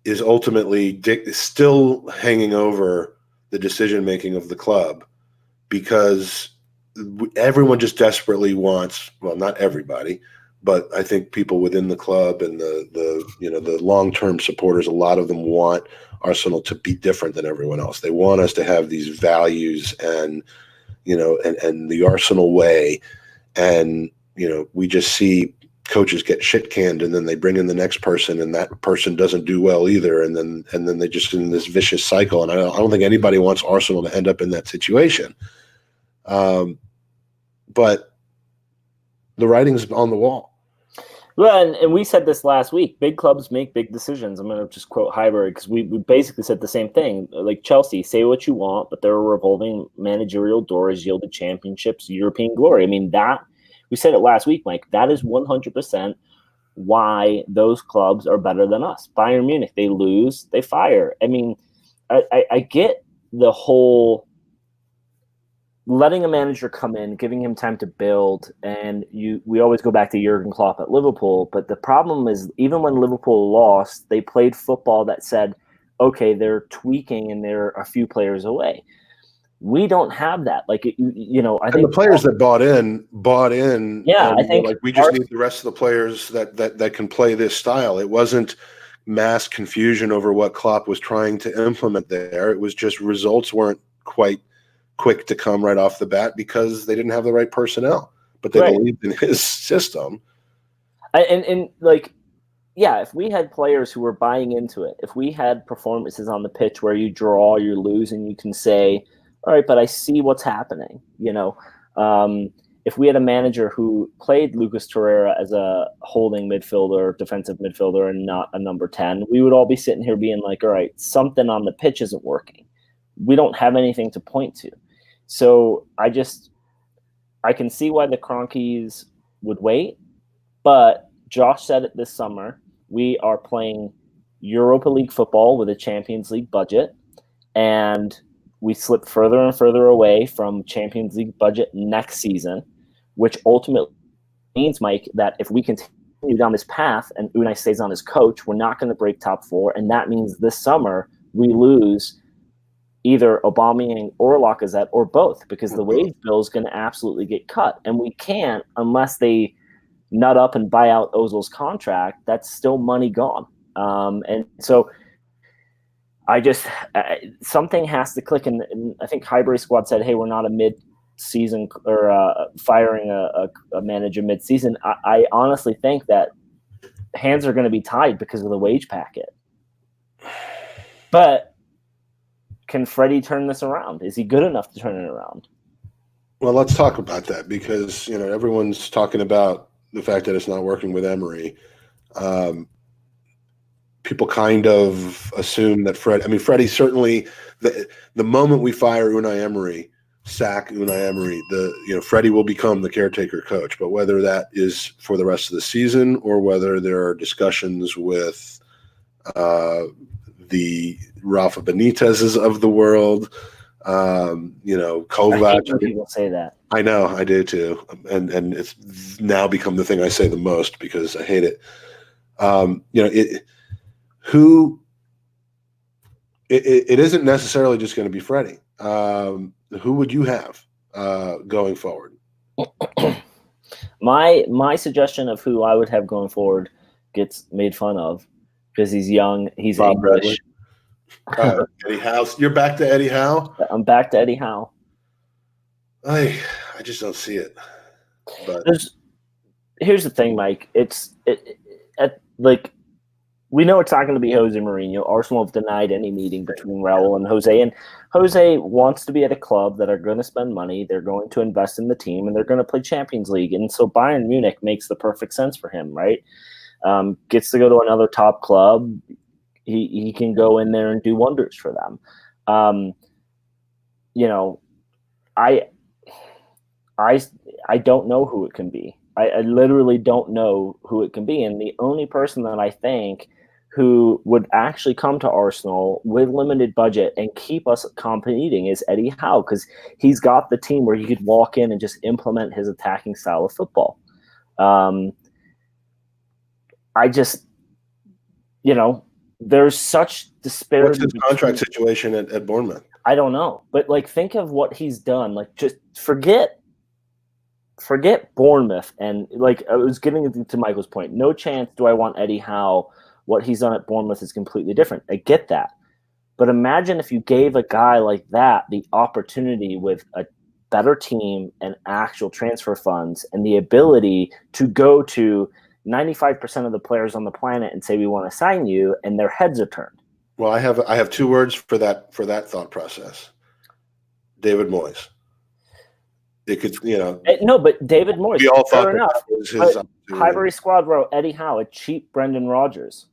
is ultimately still hanging over the decision making of the club, because everyone just desperately wants, well, not everybody, but I think people within the club and the long-term supporters, a lot of them want Arsenal to be different than everyone else. They want us to have these values and the Arsenal way. And, we just see coaches get shit canned and then they bring in the next person and that person doesn't do well either. And then they just in this vicious cycle. And I don't think anybody wants Arsenal to end up in that situation. But the writing's on the wall. Well, and we said this last week. Big clubs make big decisions. I'm going to just quote Highbury because we basically said the same thing. Like Chelsea, say what you want, but their revolving managerial door has yielded championships, European glory. I mean, we said it last week, Mike. That is 100% why those clubs are better than us. Bayern Munich, they lose, they fire. I mean, I get the whole letting a manager come in, giving him time to build, and we always go back to Jurgen Klopp at Liverpool, but the problem is even when Liverpool lost, they played football that said, okay, they're tweaking and they're a few players away. We don't have that. Like, I think the players that bought in. Yeah, I think like we just need the rest of the players that can play this style. It wasn't mass confusion over what Klopp was trying to implement there. It was just results weren't quite quick to come right off the bat because they didn't have the right personnel, but they believed in his system. And if we had players who were buying into it, if we had performances on the pitch where you draw, you lose, and you can say, all right, but I see what's happening. If we had a manager who played Lucas Torreira as a holding midfielder, defensive midfielder, and not a number 10, we would all be sitting here being like, all right, something on the pitch isn't working. We don't have anything to point to. So I can see why the Cronkies would wait, but Josh said it this summer. We are playing Europa League football with a Champions League budget, and we slip further and further away from Champions League budget next season, which ultimately means, Mike, that if we continue down this path and Unai stays on as coach, we're not going to break top 4, and that means this summer we lose either Aubameyang or Lacazette or both, because the wage bill is going to absolutely get cut. And we can't, unless they nut up and buy out Ozil's contract, that's still money gone. And so something has to click, and I think Highbury squad said, "Hey, we're not a mid-season or firing a manager mid-season." I honestly think that hands are going to be tied because of the wage packet. But can Freddie turn this around? Is he good enough to turn it around? Well, let's talk about that because everyone's talking about the fact that it's not working with Emery. People kind of assume that Freddie certainly the moment we fire Unai Emery, sack Unai Emery, Freddie will become the caretaker coach. But whether that is for the rest of the season or whether there are discussions with the Rafa Benitez's of the world, Kovac. I hate when people say that. I know, I do too, and it's now become the thing I say the most because I hate it. It isn't necessarily just going to be Freddie. Who would you have going forward? My suggestion of who I would have going forward gets made fun of because he's young. He's Bob English. Eddie Howe. You're back to Eddie Howe? I'm back to Eddie Howe. I just don't see it. But here's the thing, Mike. We know it's not going to be Jose Mourinho. Arsenal have denied any meeting between Raul and Jose. And Jose wants to be at a club that are going to spend money. They're going to invest in the team, and they're going to play Champions League. And so Bayern Munich makes the perfect sense for him, right? Gets to go to another top club. He can go in there and do wonders for them. I don't know who it can be. I literally don't know who it can be. And the only person that I think who would actually come to Arsenal with limited budget and keep us competing is Eddie Howe, because he's got the team where he could walk in and just implement his attacking style of football. There's such disparity. What's his contract situation at Bournemouth? I don't know. But, think of what he's done. Just forget Bournemouth. And, I was getting to Michael's point. No chance do I want Eddie Howe. What he's done at Bournemouth is completely different. I get that. But imagine if you gave a guy like that the opportunity with a better team and actual transfer funds and the ability to go to 95% of the players on the planet and say, we want to sign you, and their heads are turned. Well, I have two words for that thought process. David Moyes. It could, No, but David Moyes. We all thought enough. That was his Highbury squad wrote Eddie Howe, a cheap Brendan Rodgers.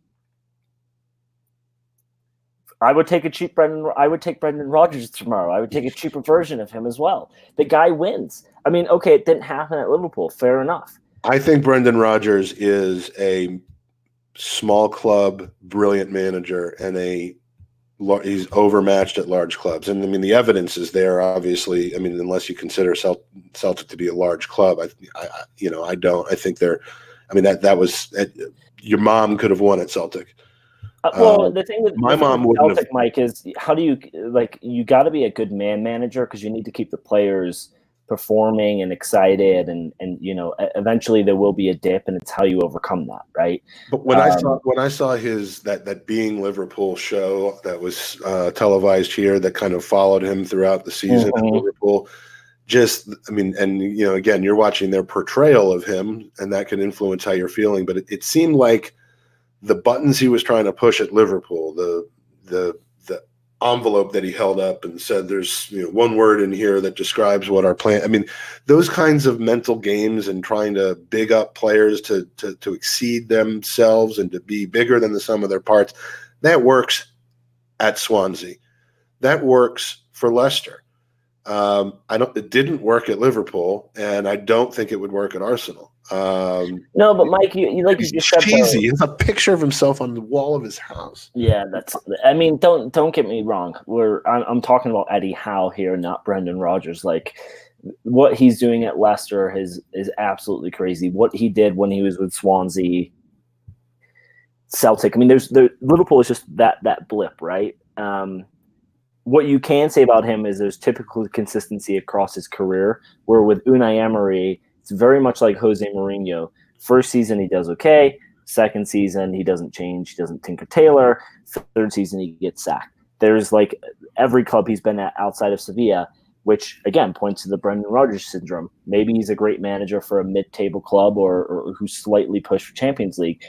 I would take Brendan Rodgers tomorrow. I would take a cheaper version of him as well. The guy wins. Okay, it didn't happen at Liverpool. Fair enough. I think Brendan Rodgers is a small club, brilliant manager, and he's overmatched at large clubs. And the evidence is there, obviously. Unless you consider Celtic to be a large club, I don't. I think that was your mom could have won at Celtic. The thing with my mom wouldn't Celtic, have. Mike, is how do you you got to be a good man manager because you need to keep the players performing and excited, and eventually there will be a dip, and it's how you overcome that, right? But when I saw his that Being Liverpool show that was televised here, that kind of followed him throughout the season at Liverpool, again, you're watching their portrayal of him, and that can influence how you're feeling. But it seemed like the buttons he was trying to push at Liverpool, the envelope that he held up and said, there's one word in here that describes what our plan. Those kinds of mental games and trying to big up players to exceed themselves and to be bigger than the sum of their parts, that works at Swansea. That works for Leicester. It didn't work at Liverpool, and I don't think it would work at Arsenal. No, but Mike, you he's cheesy. He has a picture of himself on the wall of his house. Yeah, don't get me wrong. I'm talking about Eddie Howe here, not Brendan Rodgers. What he's doing at Leicester is absolutely crazy. What he did when he was with Swansea, Celtic. Liverpool is just that blip, right? What you can say about him is there's typical consistency across his career, where with Unai Emery, it's very much like Jose Mourinho. First season, he does okay. Second season, he doesn't change. He doesn't tinker tailor. Third season, he gets sacked. there's like every club he's been at outside of Sevilla, which again points to the Brendan Rodgers syndrome. Maybe he's a great manager for a mid-table club or who's slightly pushed for Champions League.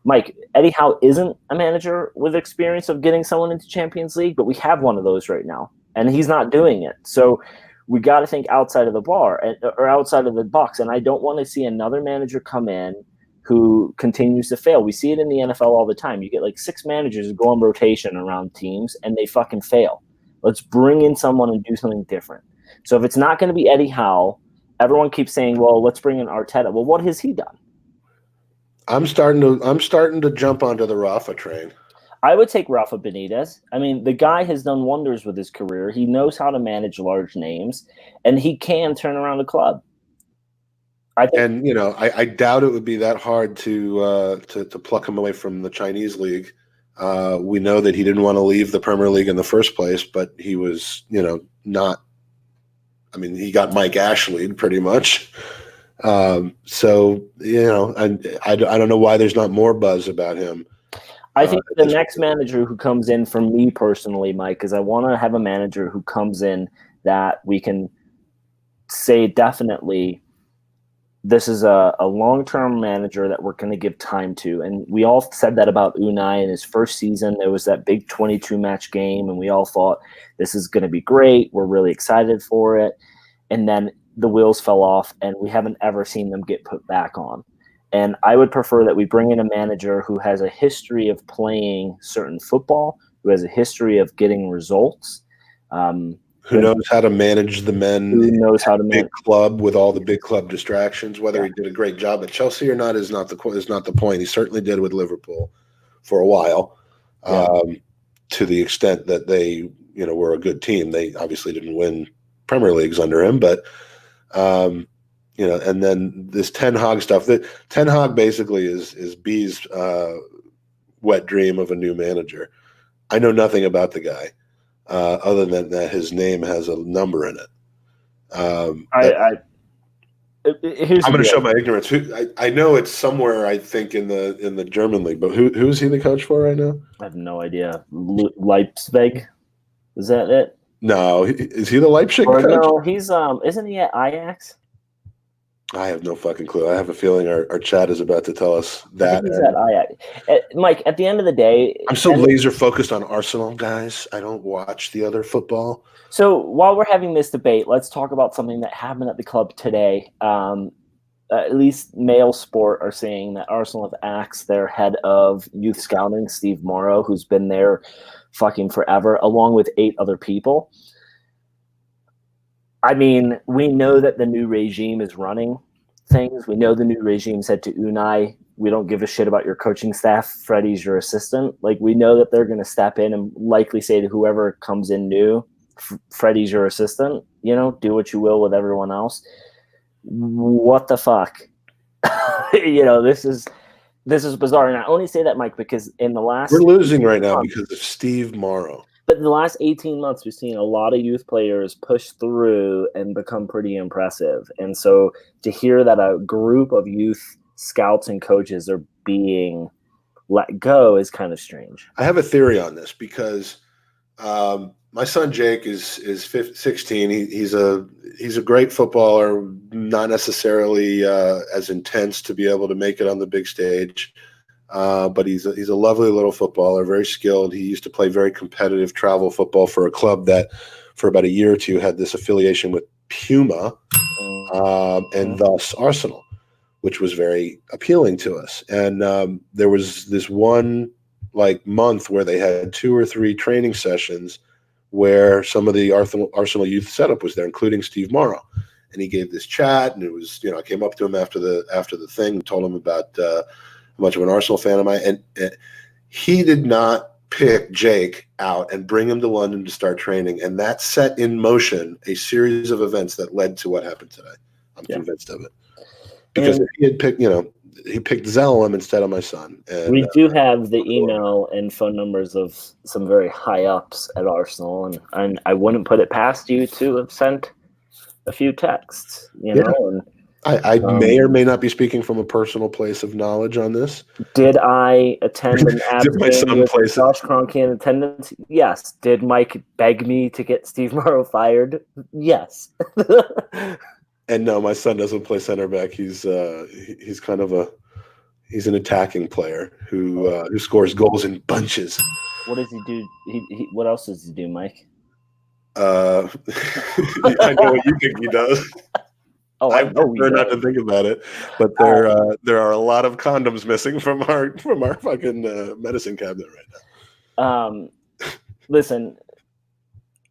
Mike, Eddie Howe isn't a manager with experience of getting someone into Champions League, but we have one of those right now, and he's not doing it. So we got to think outside of the bar or outside of the box, and I don't want to see another manager come in who continues to fail. We see it in the NFL all the time. You get like 6 managers who go on rotation around teams, and they fucking fail. Let's bring in someone and do something different. So if it's not going to be Eddie Howe, everyone keeps saying, well, let's bring in Arteta. Well, what has he done? I'm starting to jump onto the Rafa train. I would take Rafa Benitez. I mean, the guy has done wonders with his career. He knows how to manage large names, and he can turn around a club. I doubt it would be that hard to pluck him away from the Chinese league. We know that he didn't want to leave the Premier League in the first place, but he was, not. I mean, he got Mike Ashley pretty much. I don't know why there's not more buzz about him. I think the next manager who comes in, for me personally, Mike, is I want to have a manager who comes in that we can say definitely this is a long-term manager that we're going to give time to. And we all said that about Unai in his first season. There was that big 22-match game, and we all thought this is going to be great. We're really excited for it. And then the wheels fell off, and we haven't ever seen them get put back on. And I would prefer that we bring in a manager who has a history of playing certain football, who has a history of getting results. Who knows how to manage the men? Who knows how to manage big club with all the big club distractions? Whether he did a great job at Chelsea or not is not the point. He certainly did with Liverpool for a while, to the extent that they were a good team. They obviously didn't win Premier Leagues under him, but and then this Ten Hag stuff. That Ten Hag basically is B's wet dream of a new manager. I know nothing about the guy. Other than that, his name has a number in it. I'm going to show my ignorance. I know it's somewhere. I think in the German league, but who is he the coach for right now? I have no idea. Leipzig, is that it? No, is he the Leipzig coach? No, he's isn't he at Ajax? I have no fucking clue. I have a feeling our chat is about to tell us that. He's at Ajax. Mike, at the end of the day, I'm so laser focused on Arsenal, guys. I don't watch the other football. So while we're having this debate, let's talk about something that happened at the club today. At least Mail Sport are saying that Arsenal have axed their head of youth scouting, Steve Morrow, who's been there fucking forever, along with 8 other people. I mean, we know that the new regime is running things. We know the new regime said to Unai, we don't give a shit about your coaching staff. Freddie's your assistant. Like, we know that they're going to step in and likely say to whoever comes in new, Freddie's your assistant. Do what you will with everyone else. What the fuck? This is bizarre. And I only say that, Mike, because in the last... We're losing right now because of Steve Morrow. But in the last 18 months, we've seen a lot of youth players push through and become pretty impressive. And so to hear that a group of youth scouts and coaches are being let go is kind of strange. I have a theory on this because my son Jake is 16. He's a great footballer, not necessarily as intense to be able to make it on the big stage. But he's a lovely little footballer, very skilled. He used to play very competitive travel football for a club that for about a year or two had this affiliation with Puma and thus Arsenal, which was very appealing to us. And there was this one month where they had 2 or 3 training sessions where some of the Arsenal youth setup was there, including Steve Morrow. And he gave this chat, and it was, I came up to him after the thing, told him about how much of an Arsenal fan am I, and he did not pick Jake out and bring him to London to start training, and that set in motion a series of events that led to what happened today. I'm convinced of it. Because if he had picked, he picked Zellum instead of my son. And, we do have the email and phone numbers of some very high ups at Arsenal, and I wouldn't put it past you to have sent a few texts, know. And I may or may not be speaking from a personal place of knowledge on this. Did I attend an Did my Abs son game with play Josh Kroenke in attendance? Yes. Did Mike beg me to get Steve Morrow fired? Yes. And no, my son doesn't play center back. He's kind of he's an attacking player who scores goals in bunches. What does he do? What else does he do, Mike? I know what you think he does. Oh, I prefer not to think about it, but there are a lot of condoms missing from our fucking medicine cabinet right now. Listen,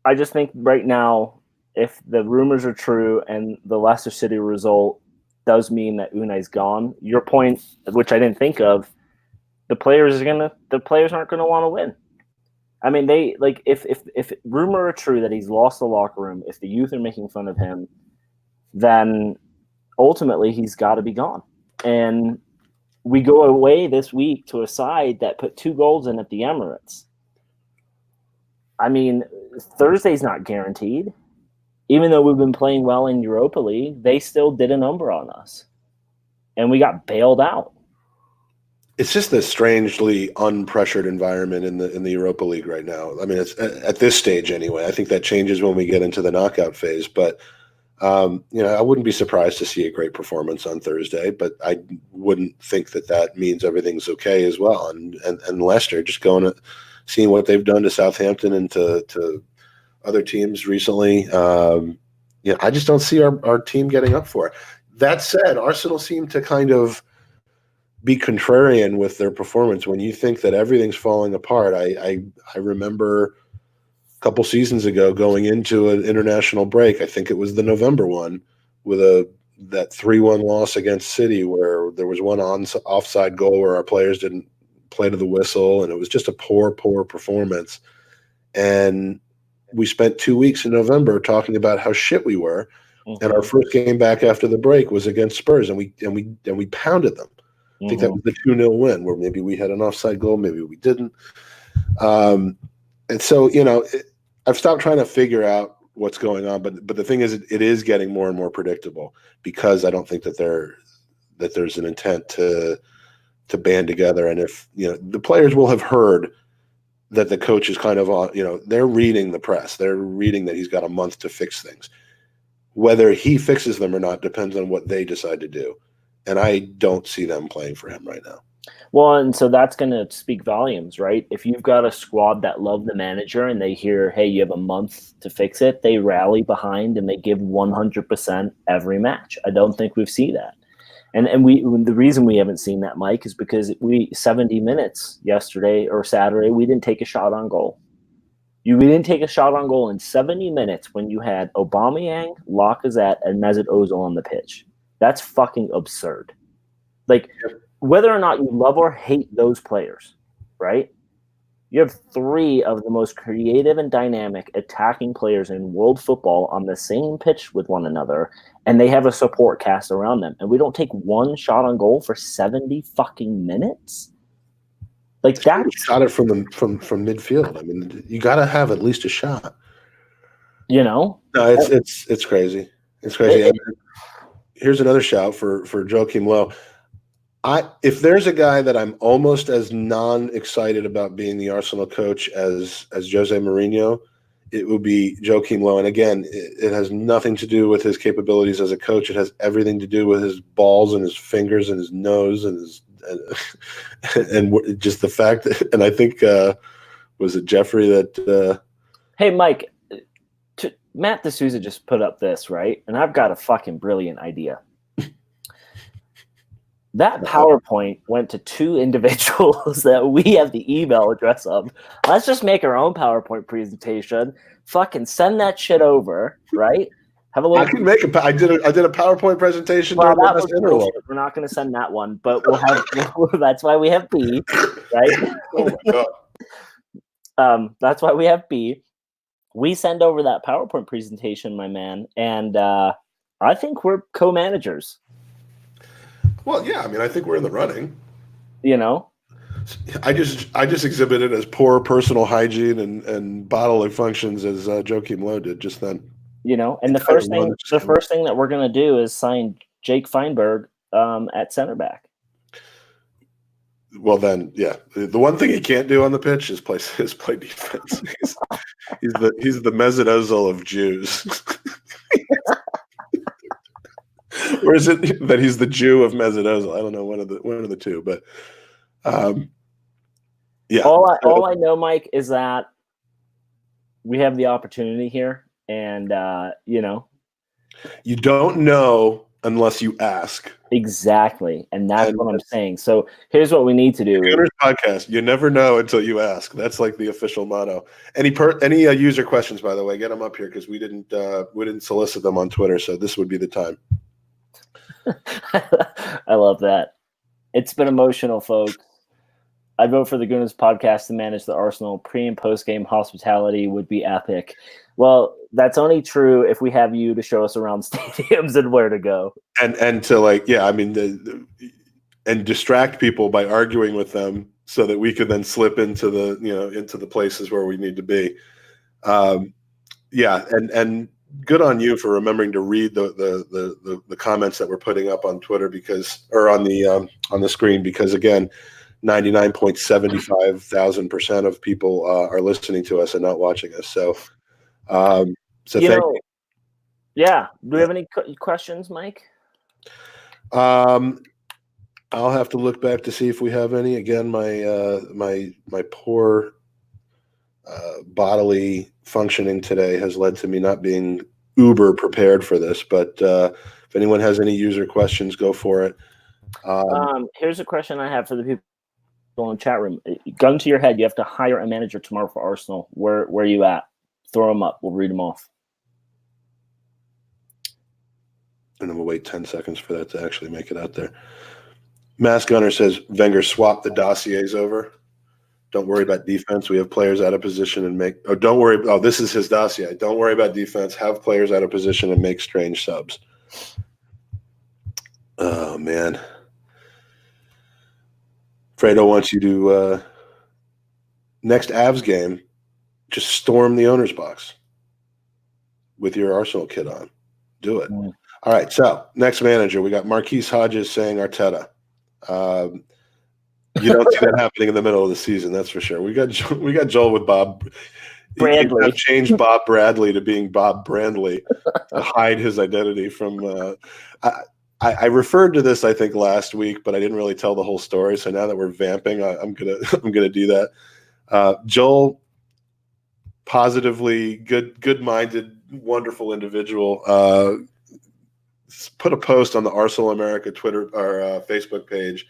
I just think right now, if the rumors are true and the Leicester City result does mean that Unai's gone, your point, which I didn't think of, the players aren't gonna want to win. I mean, if rumor are true that he's lost the locker room, if the youth are making fun of him, then ultimately he's got to be gone. And we go away this week to a side that put 2 goals in at the Emirates. I mean, Thursday's not guaranteed. Even though we've been playing well in Europa League, they still did a number on us. And we got bailed out. It's just a strangely unpressured environment in the Europa League right now. I mean, it's at this stage anyway. I think that changes when we get into the knockout phase, but I wouldn't be surprised to see a great performance on Thursday, but I wouldn't think that means everything's okay as well. And Leicester, just seeing what they've done to Southampton and to other teams recently, I just don't see our team getting up for it. That said, Arsenal seem to kind of be contrarian with their performance. When you think that everything's falling apart, I remember couple seasons ago going into an international break. I think it was the November one with that 3-1 loss against City where there was one offside goal where our players didn't play to the whistle, and it was just a poor performance. And we spent 2 weeks in November talking about how shit we were. Mm-hmm. And our first game back after the break was against Spurs, and we pounded them. Mm-hmm. I think that was the 2-0 win where maybe we had an offside goal, maybe we didn't. And so, I've stopped trying to figure out what's going on, but the thing is, it is getting more and more predictable because I don't think that there's an intent to band together. And if the players will have heard that the coach is kind of they're reading the press, they're reading that he's got a month to fix things. Whether he fixes them or not depends on what they decide to do, and I don't see them playing for him right now. Well, and so that's going to speak volumes, right? If you've got a squad that love the manager and they hear, hey, you have a month to fix it, they rally behind and they give 100% every match. I don't think we've seen that. And the reason we haven't seen that, Mike, is because 70 minutes yesterday or Saturday, we didn't take a shot on goal. We didn't take a shot on goal in 70 minutes when you had Aubameyang, Lacazette, and Mesut Ozil on the pitch. That's fucking absurd. Like, whether or not you love or hate those players, right? You have 3 of the most creative and dynamic attacking players in world football on the same pitch with one another, and they have a support cast around them. And we don't take 1 shot on goal for 70 fucking minutes? Like that. Shot it from midfield. I mean, you got to have at least a shot. No, it's crazy. It's crazy. Here's another shout for Joachim Low. If there's a guy that I'm almost as non-excited about being the Arsenal coach as Jose Mourinho, it would be Joachim Low. And again, it has nothing to do with his capabilities as a coach. It has everything to do with his balls and his fingers and his nose and and just the fact that. And I think was it Jeffrey that? Hey, Mike, Matt D'Souza just put up this, right? And I've got a fucking brilliant idea. That PowerPoint went to 2 individuals that we have the email address of. Let's just make our own PowerPoint presentation. Fucking send that shit over, right? Have a little. I can make I did a PowerPoint presentation. Well, we're not going to send that one, but we'll have. That's why we have B, right? Oh my god. That's why we have B. We send over that PowerPoint presentation, my man, and I think we're co-managers. Well, yeah, I mean, I think we're in the running. I just exhibited as poor personal hygiene and bodily functions as Joachim Low did just then. And the first thing that we're going to do is sign Jake Feinberg at center back. Well, then, yeah. The one thing he can't do on the pitch is play defense. He's the Mesut Ozil of Jews. Or is it that he's the Jew of Mesut Ozil? I don't know, one of the two. But yeah. All I know, Mike, is that we have the opportunity here, and you don't know unless you ask. Exactly, and that's what I'm saying. So here's what we need to do. Gooners podcast. You never know until you ask. That's like the official motto. Any user questions, by the way, get them up here because we didn't solicit them on Twitter, so this would be the time. I love that. It's been emotional, folks. I'd vote for the Gooners podcast to manage the Arsenal. Pre- and post-game hospitality would be epic. Well, that's only true if we have you to show us around stadiums and where to go. And to and distract people by arguing with them so that we could then slip into the places where we need to be. And good on you for remembering to read the comments that we're putting up on Twitter on the screen, because again, 99.75% of people are listening to us and not watching us. So thank you. Yeah. Do we have any questions, Mike? I'll have to look back to see if we have any. Again, my poor bodily functioning today has led to me not being uber prepared for this. But if anyone has any user questions, go for it. Here's a question I have for the people in the chat room. Gun to your head, you have to hire a manager tomorrow for Arsenal. Where are you at? Throw them up. We'll read them off. And then we'll wait 10 seconds for that to actually make it out there. Mass Gunner says Wenger swapped the dossiers over. Don't worry about defense. We have players out of position and make. Oh, don't worry. Oh, this is his dossier. Don't worry about defense. Have players out of position and make strange subs. Oh man. Fredo wants you to next Avs game, just storm the owner's box with your Arsenal kit on. Do it. All right. So next manager, we got Marquise Hodges saying Arteta. You don't see that happening in the middle of the season, that's for sure. We got Joel with Bob Bradley. He changed Bob Bradley to being Bob Brandley to hide his identity from. I referred to this, I think, last week, but I didn't really tell the whole story. So now that we're vamping, I'm gonna do that. Joel, positively good-minded, wonderful individual, put a post on the Arsenal America Twitter or Facebook page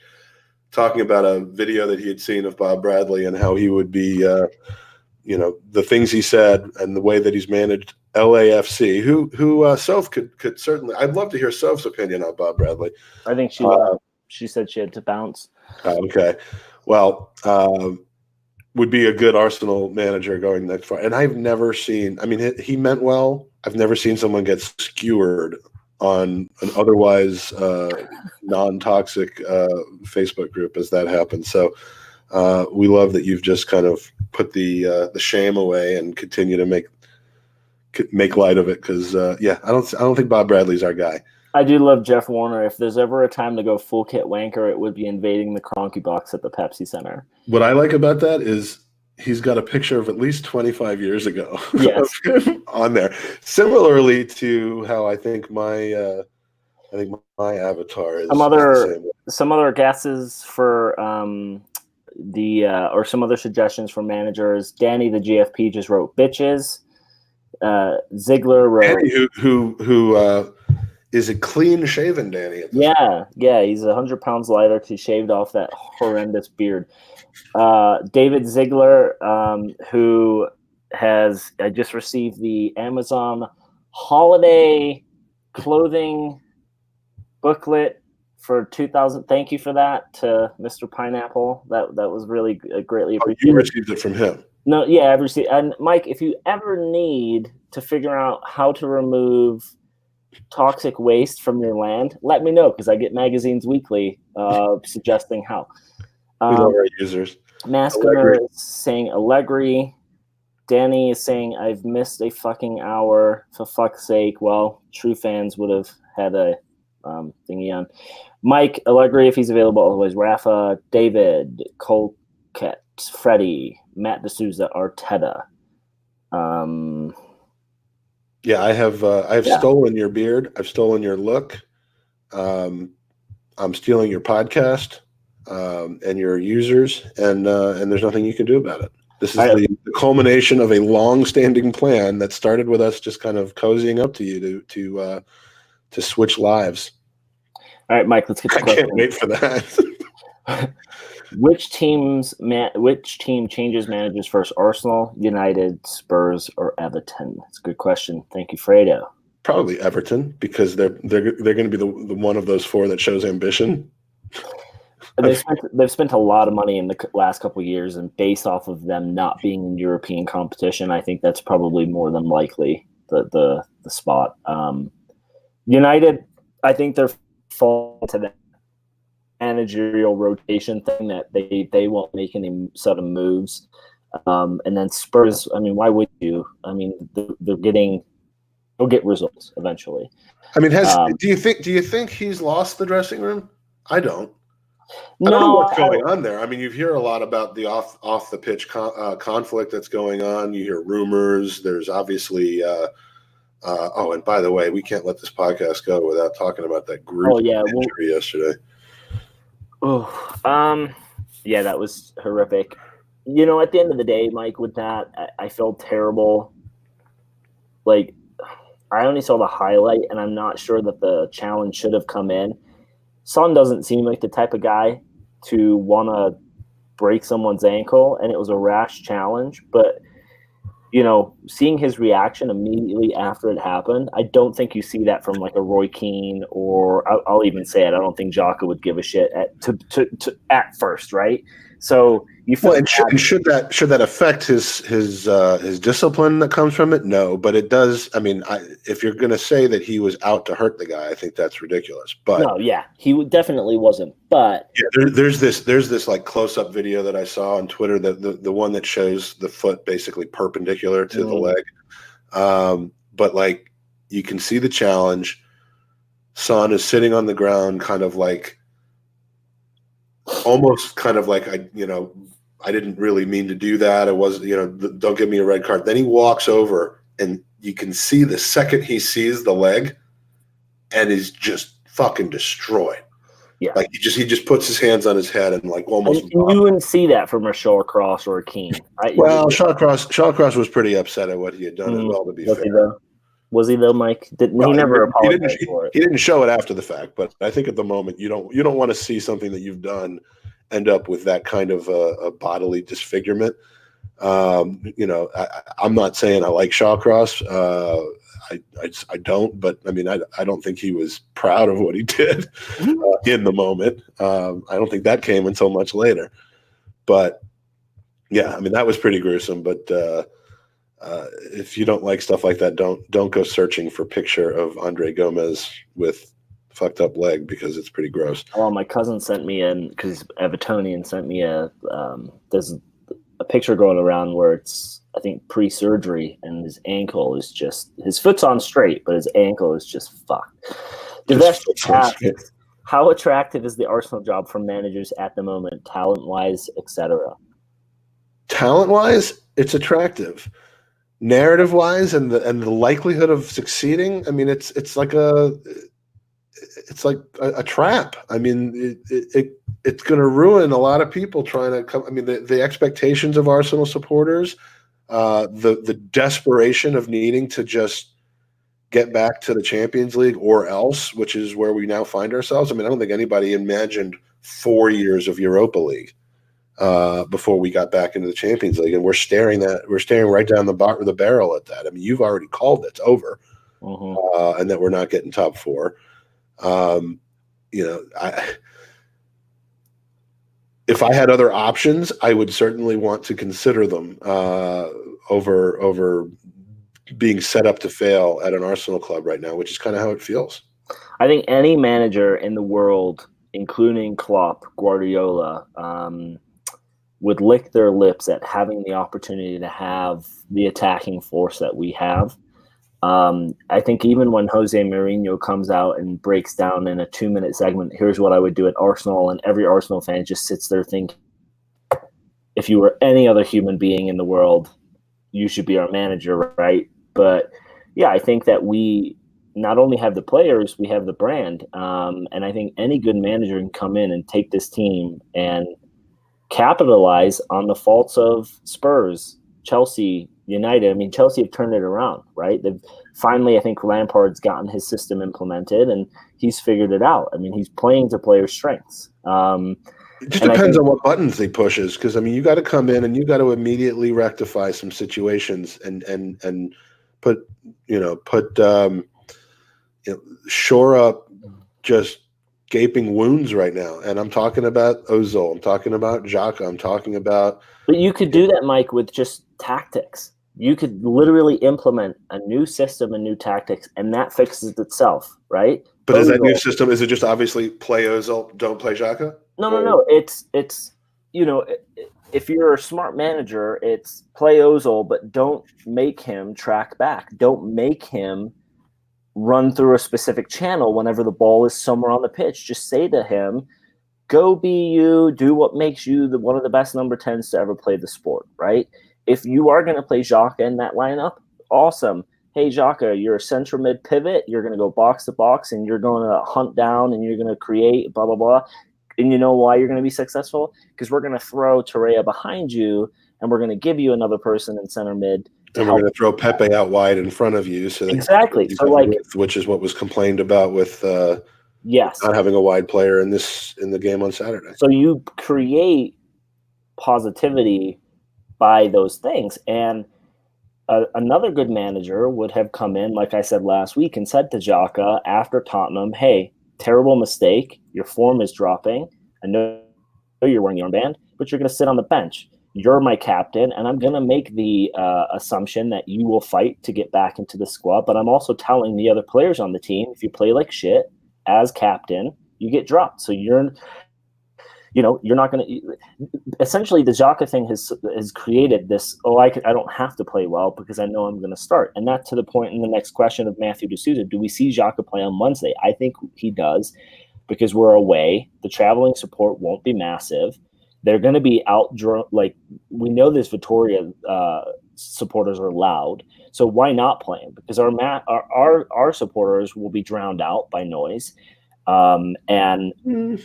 talking about a video that he had seen of Bob Bradley and how he would be, the things he said and the way that he's managed LAFC. Who Soph could certainly. I'd love to hear Soph's opinion on Bob Bradley. I think she said she had to bounce. Okay, well, would be a good Arsenal manager going that far. And I've never seen. I mean, he meant well. I've never seen someone get skewered on an otherwise non-toxic Facebook group as that happened. So we love that you've just kind of put the shame away and continue to make light of it. Because I don't think Bob Bradley's our guy. I do love Jeff Warner. If there's ever a time to go full kit wanker, it would be invading the Kroenke box at the Pepsi Center. What I like about that is he's got a picture of at least 25 years ago yes. on there. Similarly to how I think my avatar is. Some other guesses for or some other suggestions for managers. Danny the GFP just wrote bitches. Ziegler wrote Danny, who is a clean shaven Danny. Yeah, he's 100 pounds lighter because he shaved off that horrendous beard. David Ziegler, who has just received the Amazon holiday clothing booklet for 2000. Thank you for that to Mr. Pineapple. That was really greatly appreciated. You received it from him. No, yeah, I've received. And Mike, if you ever need to figure out how to remove toxic waste from your land, let me know, because I get magazines weekly suggesting how. We love our users. Masculine is saying Allegri. Danny is saying I've missed a fucking hour, for fuck's sake. Well, true fans would have had a thingy on. Mike Allegri, if he's available, otherwise Rafa, David, Colquette, Freddie, Matt D'Souza, Arteta. Yeah, I have stolen your beard. I've stolen your look. I'm stealing your podcast and your users, and there's nothing you can do about it. This is the culmination of a long-standing plan that started with us just kind of cozying up to you to switch lives. All right, Mike, let's get to I can't wait for that. Which team changes managers first? Arsenal, United, Spurs, or Everton? That's a good question. Thank you, Fredo. Probably Everton, because they're going to be the one of those four that shows ambition. They've spent a lot of money in the last couple of years, and based off of them not being in European competition, I think that's probably more than likely the spot. United, I think they're falling to that managerial rotation thing that they won't make any sudden moves. And then Spurs, I mean, why would you? I mean, they'll get results eventually. I mean, do you think he's lost the dressing room? I don't. No, I don't know what's going on there. I mean, you hear a lot about the off the pitch conflict that's going on. You hear rumors. There's obviously and by the way, we can't let this podcast go without talking about that gruesome injury yesterday. Yeah, that was horrific. You know, at the end of the day, Mike, with that, I felt terrible. Like, I only saw the highlight, and I'm not sure that the challenge should have come in. Son doesn't seem like the type of guy to want to break someone's ankle, and it was a rash challenge. But, you know, seeing his reaction immediately after it happened, I don't think you see that from like a Roy Keane, or I'll even say it. I don't think Xhaka would give a shit at first, right? So you feel should that affect his discipline that comes from it? No, but it does. I mean, if you're going to say that he was out to hurt the guy, I think that's ridiculous. But no, yeah, he definitely wasn't. But yeah, there's this like close up video that I saw on Twitter, the one that shows the foot basically perpendicular to the leg. But like you can see the challenge. Son is sitting on the ground, kind of like. Almost kind of like, I didn't really mean to do that. It was, don't give me a red card. Then he walks over, and you can see the second he sees the leg and is just fucking destroyed. Yeah. Like he just puts his hands on his head and like almost. And you wouldn't see that from a Shawcross or a Keane. Right? Well, Shawcross was pretty upset at what he had done as well, to be fair. Was he though, Mike? He never apologized for it. He didn't show it after the fact, but I think at the moment you don't want to see something that you've done end up with that kind of a bodily disfigurement. I'm not saying I like Shawcross. I don't, but I mean, I don't think he was proud of what he did in the moment. I don't think that came until much later. But yeah, I mean, that was pretty gruesome. But if you don't like stuff like that, don't go searching for picture of Andre Gomez with fucked up leg, because it's pretty gross. Well, my cousin sent me because he's Evertonian, sent me there's a picture going around where it's, I think, pre-surgery, and his ankle is just, his foot's on straight, but his ankle is just fucked. How attractive is the Arsenal job for managers at the moment, talent-wise, etc.? Talent-wise, it's attractive. Narrative-wise, and the likelihood of succeeding, I mean, it's like a trap. I mean, it's going to ruin a lot of people trying to come. I mean, the expectations of Arsenal supporters, the desperation of needing to just get back to the Champions League or else, which is where we now find ourselves. I mean, I don't think anybody imagined 4 years of Europa League before we got back into the Champions League, and we're staring right down the barrel at that. I mean, you've already called it's over, and that we're not getting top four. If I had other options, I would certainly want to consider them over being set up to fail at an Arsenal club right now, which is kind of how it feels. I think any manager in the world, including Klopp, Guardiola, would lick their lips at having the opportunity to have the attacking force that we have. I think even when Jose Mourinho comes out and breaks down in a 2-minute segment, here's what I would do at Arsenal, and every Arsenal fan just sits there thinking, if you were any other human being in the world, you should be our manager, right? But yeah, I think that we not only have the players, we have the brand. And I think any good manager can come in and take this team and capitalize on the faults of Spurs, Chelsea, United. I mean, Chelsea have turned it around, right? They've finally, I think Lampard's gotten his system implemented and he's figured it out. I mean, he's playing to players' strengths. It just depends on what buttons he pushes, because I mean, you got to come in and you got to immediately rectify some situations and shore up just gaping wounds right now. And I'm talking about Ozil, I'm talking about Xhaka, I'm talking about. But you could do that, Mike, with just tactics. You could literally implement a new system and new tactics, and that fixes itself, right? But is that new system? Is it just obviously play Ozil, don't play Xhaka? No. It's if you're a smart manager, it's play Ozil, but don't make him track back. Don't make him run through a specific channel whenever the ball is somewhere on the pitch. Just say to him, go be you, do what makes you one of the best number 10s to ever play the sport, right? If you are going to play Xhaka in that lineup, awesome. Hey, Xhaka, you're a central mid pivot. You're going to go box to box, and you're going to hunt down, and you're going to create, blah, blah, blah. And you know why you're going to be successful? Because we're going to throw Torreira behind you, and we're going to give you another person in center mid. And we're going to throw Pepe out wide in front of you. So exactly. So which is what was complained about with yes, not having a wide player in the game on Saturday. So you create positivity by those things. And another good manager would have come in, like I said last week, and said to Xhaka after Tottenham, hey, terrible mistake. Your form is dropping. I know you're wearing the armband, but you're going to sit on the bench. You're my captain, and I'm going to make the assumption that you will fight to get back into the squad. But I'm also telling the other players on the team, if you play like shit as captain, you get dropped. So you're not going to. Essentially, the Xhaka thing has created this. I don't have to play well because I know I'm going to start, and that to the point in the next question of Matthew D'Souza. Do we see Xhaka play on Wednesday? I think he does, because we're away. The traveling support won't be massive. They're going to be out. Like, we know this Vittoria supporters are loud, so why not play him? Because our supporters will be drowned out by noise, and they'll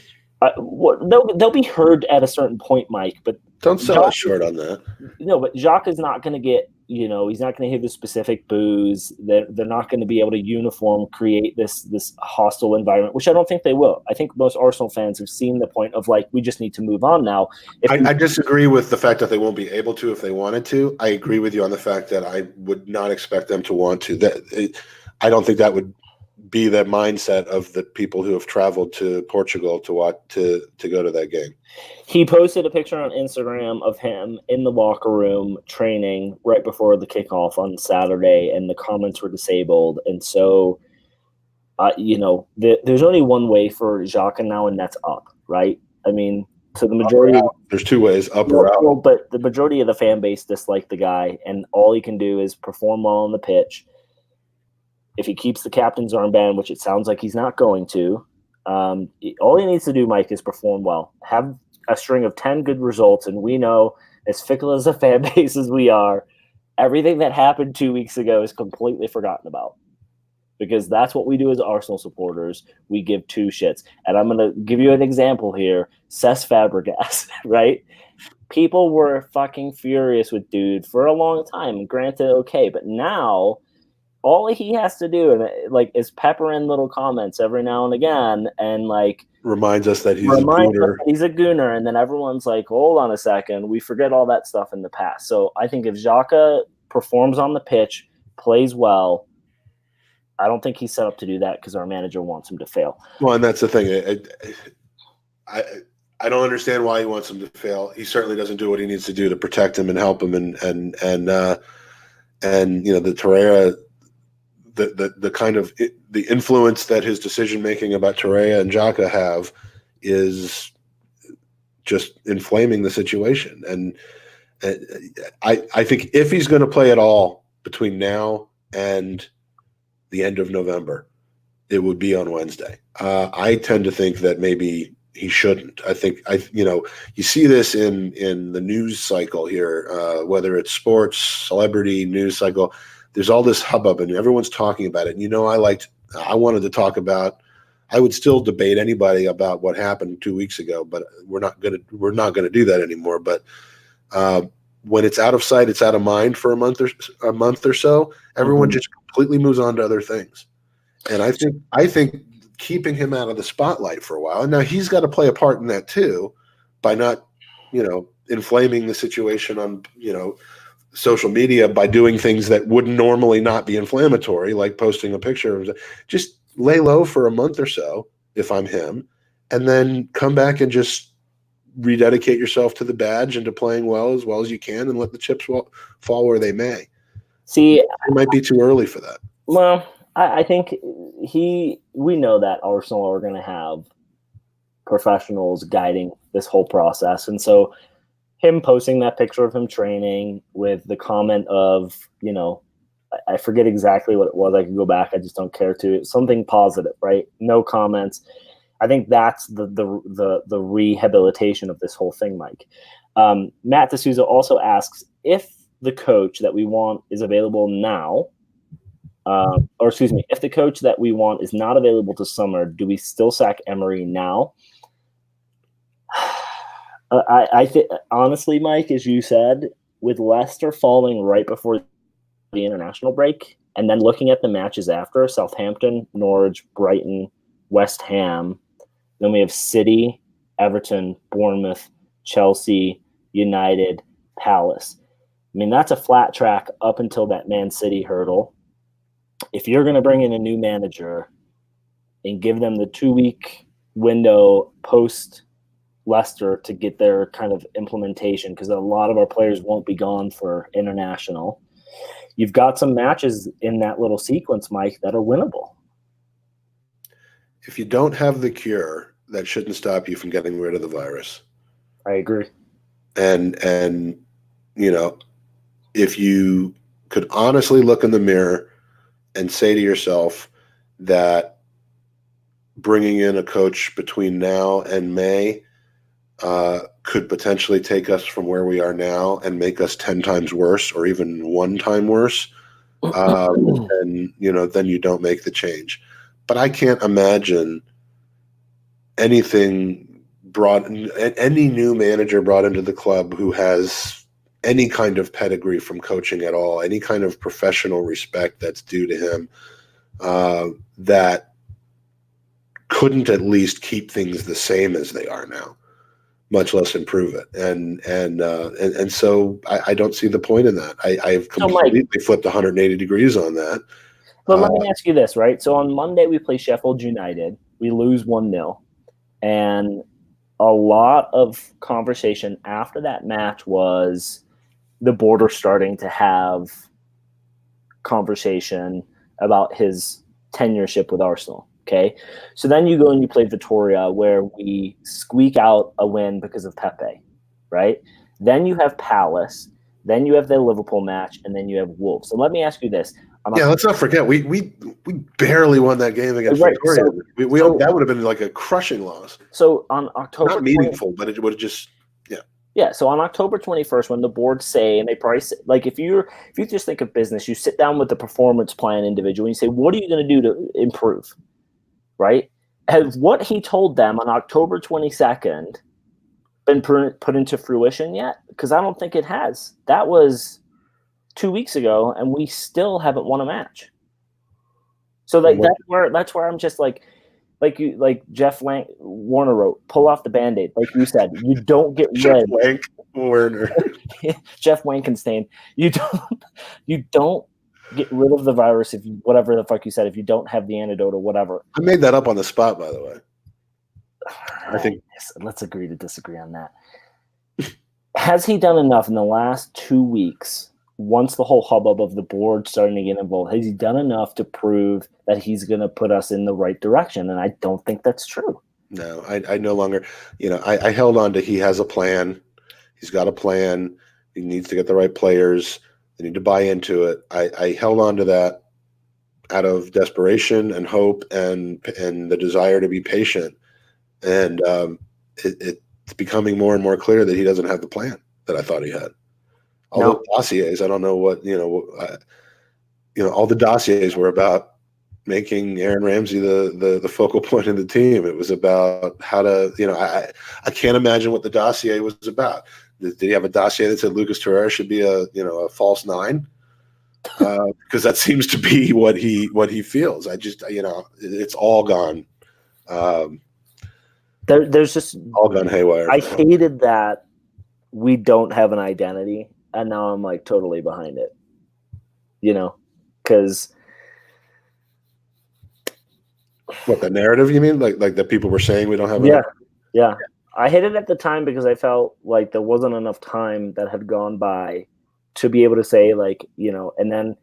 be heard at a certain point, Mike. But don't sell us short on that. No, but Jacques is not going to get. He's not going to hit the specific boos. They're not going to be able to create this hostile environment, which I don't think they will. I think most Arsenal fans have seen the point of, like, we just need to move on now. I disagree with the fact that they won't be able to if they wanted to. I agree with you on the fact that I would not expect them to want to. I don't think that would be the mindset of the people who have traveled to Portugal to go to that game. He posted a picture on Instagram of him in the locker room training right before the kickoff on Saturday, and the comments were disabled. And so, there's only one way for Xhaka now, and that's up, right? I mean, to the majority, there's two ways, up or out. But the majority of the fan base dislike the guy, and all he can do is perform well on the pitch. If he keeps the captain's armband, which it sounds like he's not going to, all he needs to do, Mike, is perform well. Have a string of 10 good results, and we know, as fickle as a fan base as we are, everything that happened 2 weeks ago is completely forgotten about. Because that's what we do as Arsenal supporters. We give two shits. And I'm going to give you an example here. Cesc Fabregas, right? People were fucking furious with dude for a long time. Granted, okay, but now all he has to do, is pepper in little comments every now and again, and reminds us that he's a gooner. He's a gooner, and then everyone's like, hold on a second, we forget all that stuff in the past. So I think if Xhaka performs on the pitch, plays well, I don't think he's set up to do that because our manager wants him to fail. Well, and that's the thing. I don't understand why he wants him to fail. He certainly doesn't do what he needs to do to protect him and help him, and the Torreira. The kind of the influence that his decision making about Torreira and Xhaka have is just inflaming the situation. And I think if he's going to play at all between now and the end of November, it would be on Wednesday. I tend to think that maybe he shouldn't. I think you see this in the news cycle here, whether it's sports, celebrity news cycle. There's all this hubbub, and everyone's talking about it. And I wanted to talk about. I would still debate anybody about what happened 2 weeks ago, but we're not gonna do that anymore. But when it's out of sight, it's out of mind for a month or so. Everyone just completely moves on to other things. And I think keeping him out of the spotlight for a while, and now he's got to play a part in that too, by not, inflaming the situation on, social media by doing things that would normally not be inflammatory, like posting a picture. Just lay low for a month or so, if I'm him, and then come back and just rededicate yourself to the badge and to playing well as you can, and let the chips fall where they may. See, it might be too early for that. Well, I think we know that Arsenal are going to have professionals guiding this whole process. And so him posting that picture of him training with the comment of, I forget exactly what it was. I can go back. I just don't care to. Something positive, right? No comments. I think that's the rehabilitation of this whole thing, Mike. Matt D'Souza also asks if the coach that we want is available now, if the coach that we want is not available to summer, do we still sack Emery now? I think, honestly, Mike, as you said, with Leicester falling right before the international break, and then looking at the matches after, Southampton, Norwich, Brighton, West Ham, then we have City, Everton, Bournemouth, Chelsea, United, Palace. I mean, that's a flat track up until that Man City hurdle. If you're going to bring in a new manager and give them the 2-week window post Leicester to get their kind of implementation, because a lot of our players won't be gone for international, you've got some matches in that little sequence, Mike, that are winnable. If you don't have the cure, that shouldn't stop you from getting rid of the virus. I agree. And if you could honestly look in the mirror and say to yourself that bringing in a coach between now and May could potentially take us from where we are now and make us 10 times worse, or even 1 time worse, then you don't make the change. But I can't imagine any new manager brought into the club who has any kind of pedigree from coaching at all, any kind of professional respect that's due to him, that couldn't at least keep things the same as they are now, much less improve it. And so I don't see the point in that. I've completely flipped 180 degrees on that. But let me ask you this, right? So on Monday we play Sheffield United. We lose 1-0. And a lot of conversation after that match was the board are starting to have conversation about his tenureship with Arsenal. Okay. So then you go and you play Vitoria, where we squeak out a win because of Pepe, right? Then you have Palace, then you have the Liverpool match, and then you have Wolves. So let me ask you this. Let's not forget, we barely won that game against Vitoria. So, that would have been like a crushing loss. So on October, not meaningful, but it would have just Yeah, so on October 21st, when the board say, and they price it, like if you just think of business, you sit down with the performance plan individual and you say, what are you going to do to improve, right? Has what he told them on October 22nd been put into fruition yet? Because I don't think it has. That was 2 weeks ago, and we still haven't won a match. So that's where I'm just like Jeff Warner wrote, pull off the Band-Aid. Like you said, you don't get rid. Warner. Jeff Wankenstein. You don't get rid of the virus if you, whatever the fuck you said, if you don't have the antidote or whatever. I made that up on the spot, by the way. I think let's agree to disagree on that. Has he done enough in the last 2 weeks, once the whole hubbub of the board starting to get involved, has he done enough to prove that he's going to put us in the right direction? And I don't think that's true. No, I no longer, I held on to, he has a plan. He's got a plan. He needs to get the right players. They need to buy into it. I held on to that. out of desperation and hope and the desire to be patient. And it's becoming more and more clear that he doesn't have the plan that I thought he had. All those dossiers, I don't know what, all the dossiers were about making Aaron Ramsey the focal point of the team. It was about how to, I can't imagine what the dossier was about. Did he have a dossier that said Lucas Torreira should be a false nine? Because that seems to be what he feels. I just, it's all gone. There's just all gone haywire. I hated that we don't have an identity, and now I'm like totally behind it. Because what, the narrative? You mean like that people were saying we don't have? Yeah. I hated it at the time because I felt like there wasn't enough time that had gone by to be able to say and then.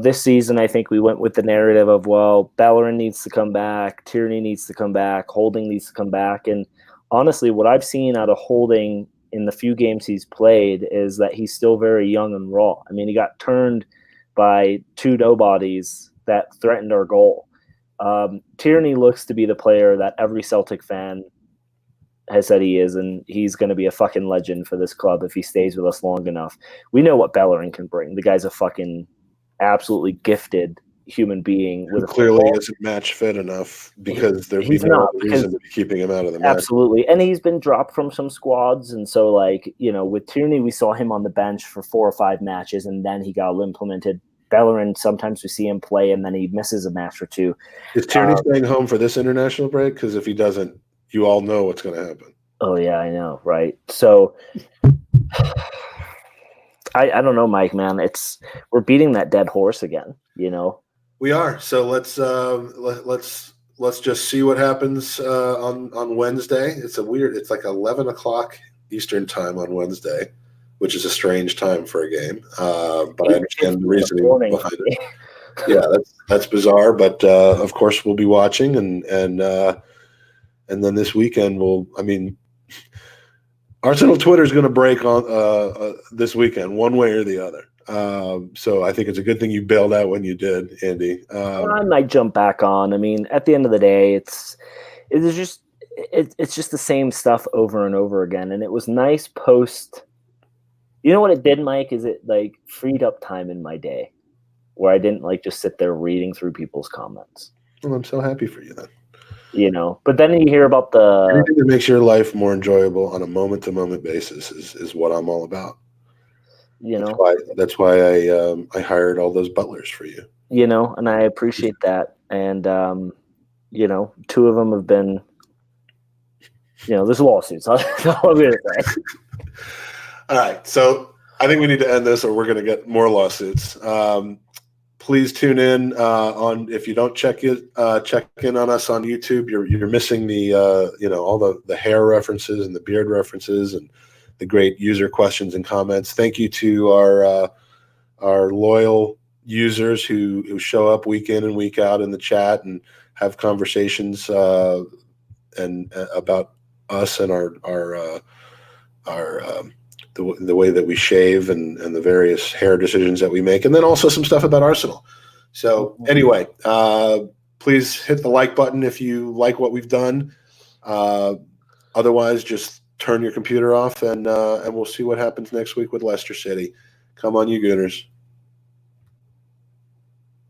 This season, I think we went with the narrative of, well, Bellerin needs to come back, Tierney needs to come back, Holding needs to come back. And honestly, what I've seen out of Holding in the few games he's played is that he's still very young and raw. I mean, he got turned by two nobodies that threatened our goal. Tierney looks to be the player that every Celtic fan has said he is, and he's going to be a fucking legend for this club if he stays with us long enough. We know what Bellerin can bring. The guy's a fucking absolutely gifted human being who clearly isn't match fit enough, because there'd be no reason to be keeping him out of the match. Absolutely. And he's been dropped from some squads. And so with Tierney, we saw him on the bench for 4 or 5 matches and then he got implemented. Bellerin, sometimes we see him play and then he misses a match or two. Is Tierney staying home for this international break? Because if he doesn't, you all know what's going to happen. Oh yeah, I know. Right. So I don't know, Mike, man. We're beating that dead horse again, We are. So let's just see what happens on Wednesday. It's like 11 o'clock Eastern time on Wednesday, which is a strange time for a game. But I understand the reasoning behind it. Yeah, that's bizarre. But of course we'll be watching, and then this weekend Arsenal Twitter is going to break on this weekend, one way or the other. So I think it's a good thing you bailed out when you did, Andy. I might jump back on. I mean, at the end of the day, it's just the same stuff over and over again. And it was nice post. You know what it did, Mike? Is it freed up time in my day where I didn't just sit there reading through people's comments. Well, I'm so happy for you then. But then you hear about anything that makes your life more enjoyable on a moment-to-moment basis is what I'm all about. That's why I hired all those butlers for you. And I appreciate that. And 2 of them have been, there's lawsuits. All right, so I think we need to end this, or we're going to get more lawsuits. Please tune in if you don't check in on us on YouTube. You're missing the all the hair references and the beard references and the great user questions and comments. Thank you to our loyal users who show up week in and week out in the chat and have conversations and about us and our the way that we shave and the various hair decisions that we make, and then also some stuff about Arsenal. So anyway, please hit the like button if you like what we've done. Otherwise, just turn your computer off and we'll see what happens next week with Leicester City. Come on, you Gooners.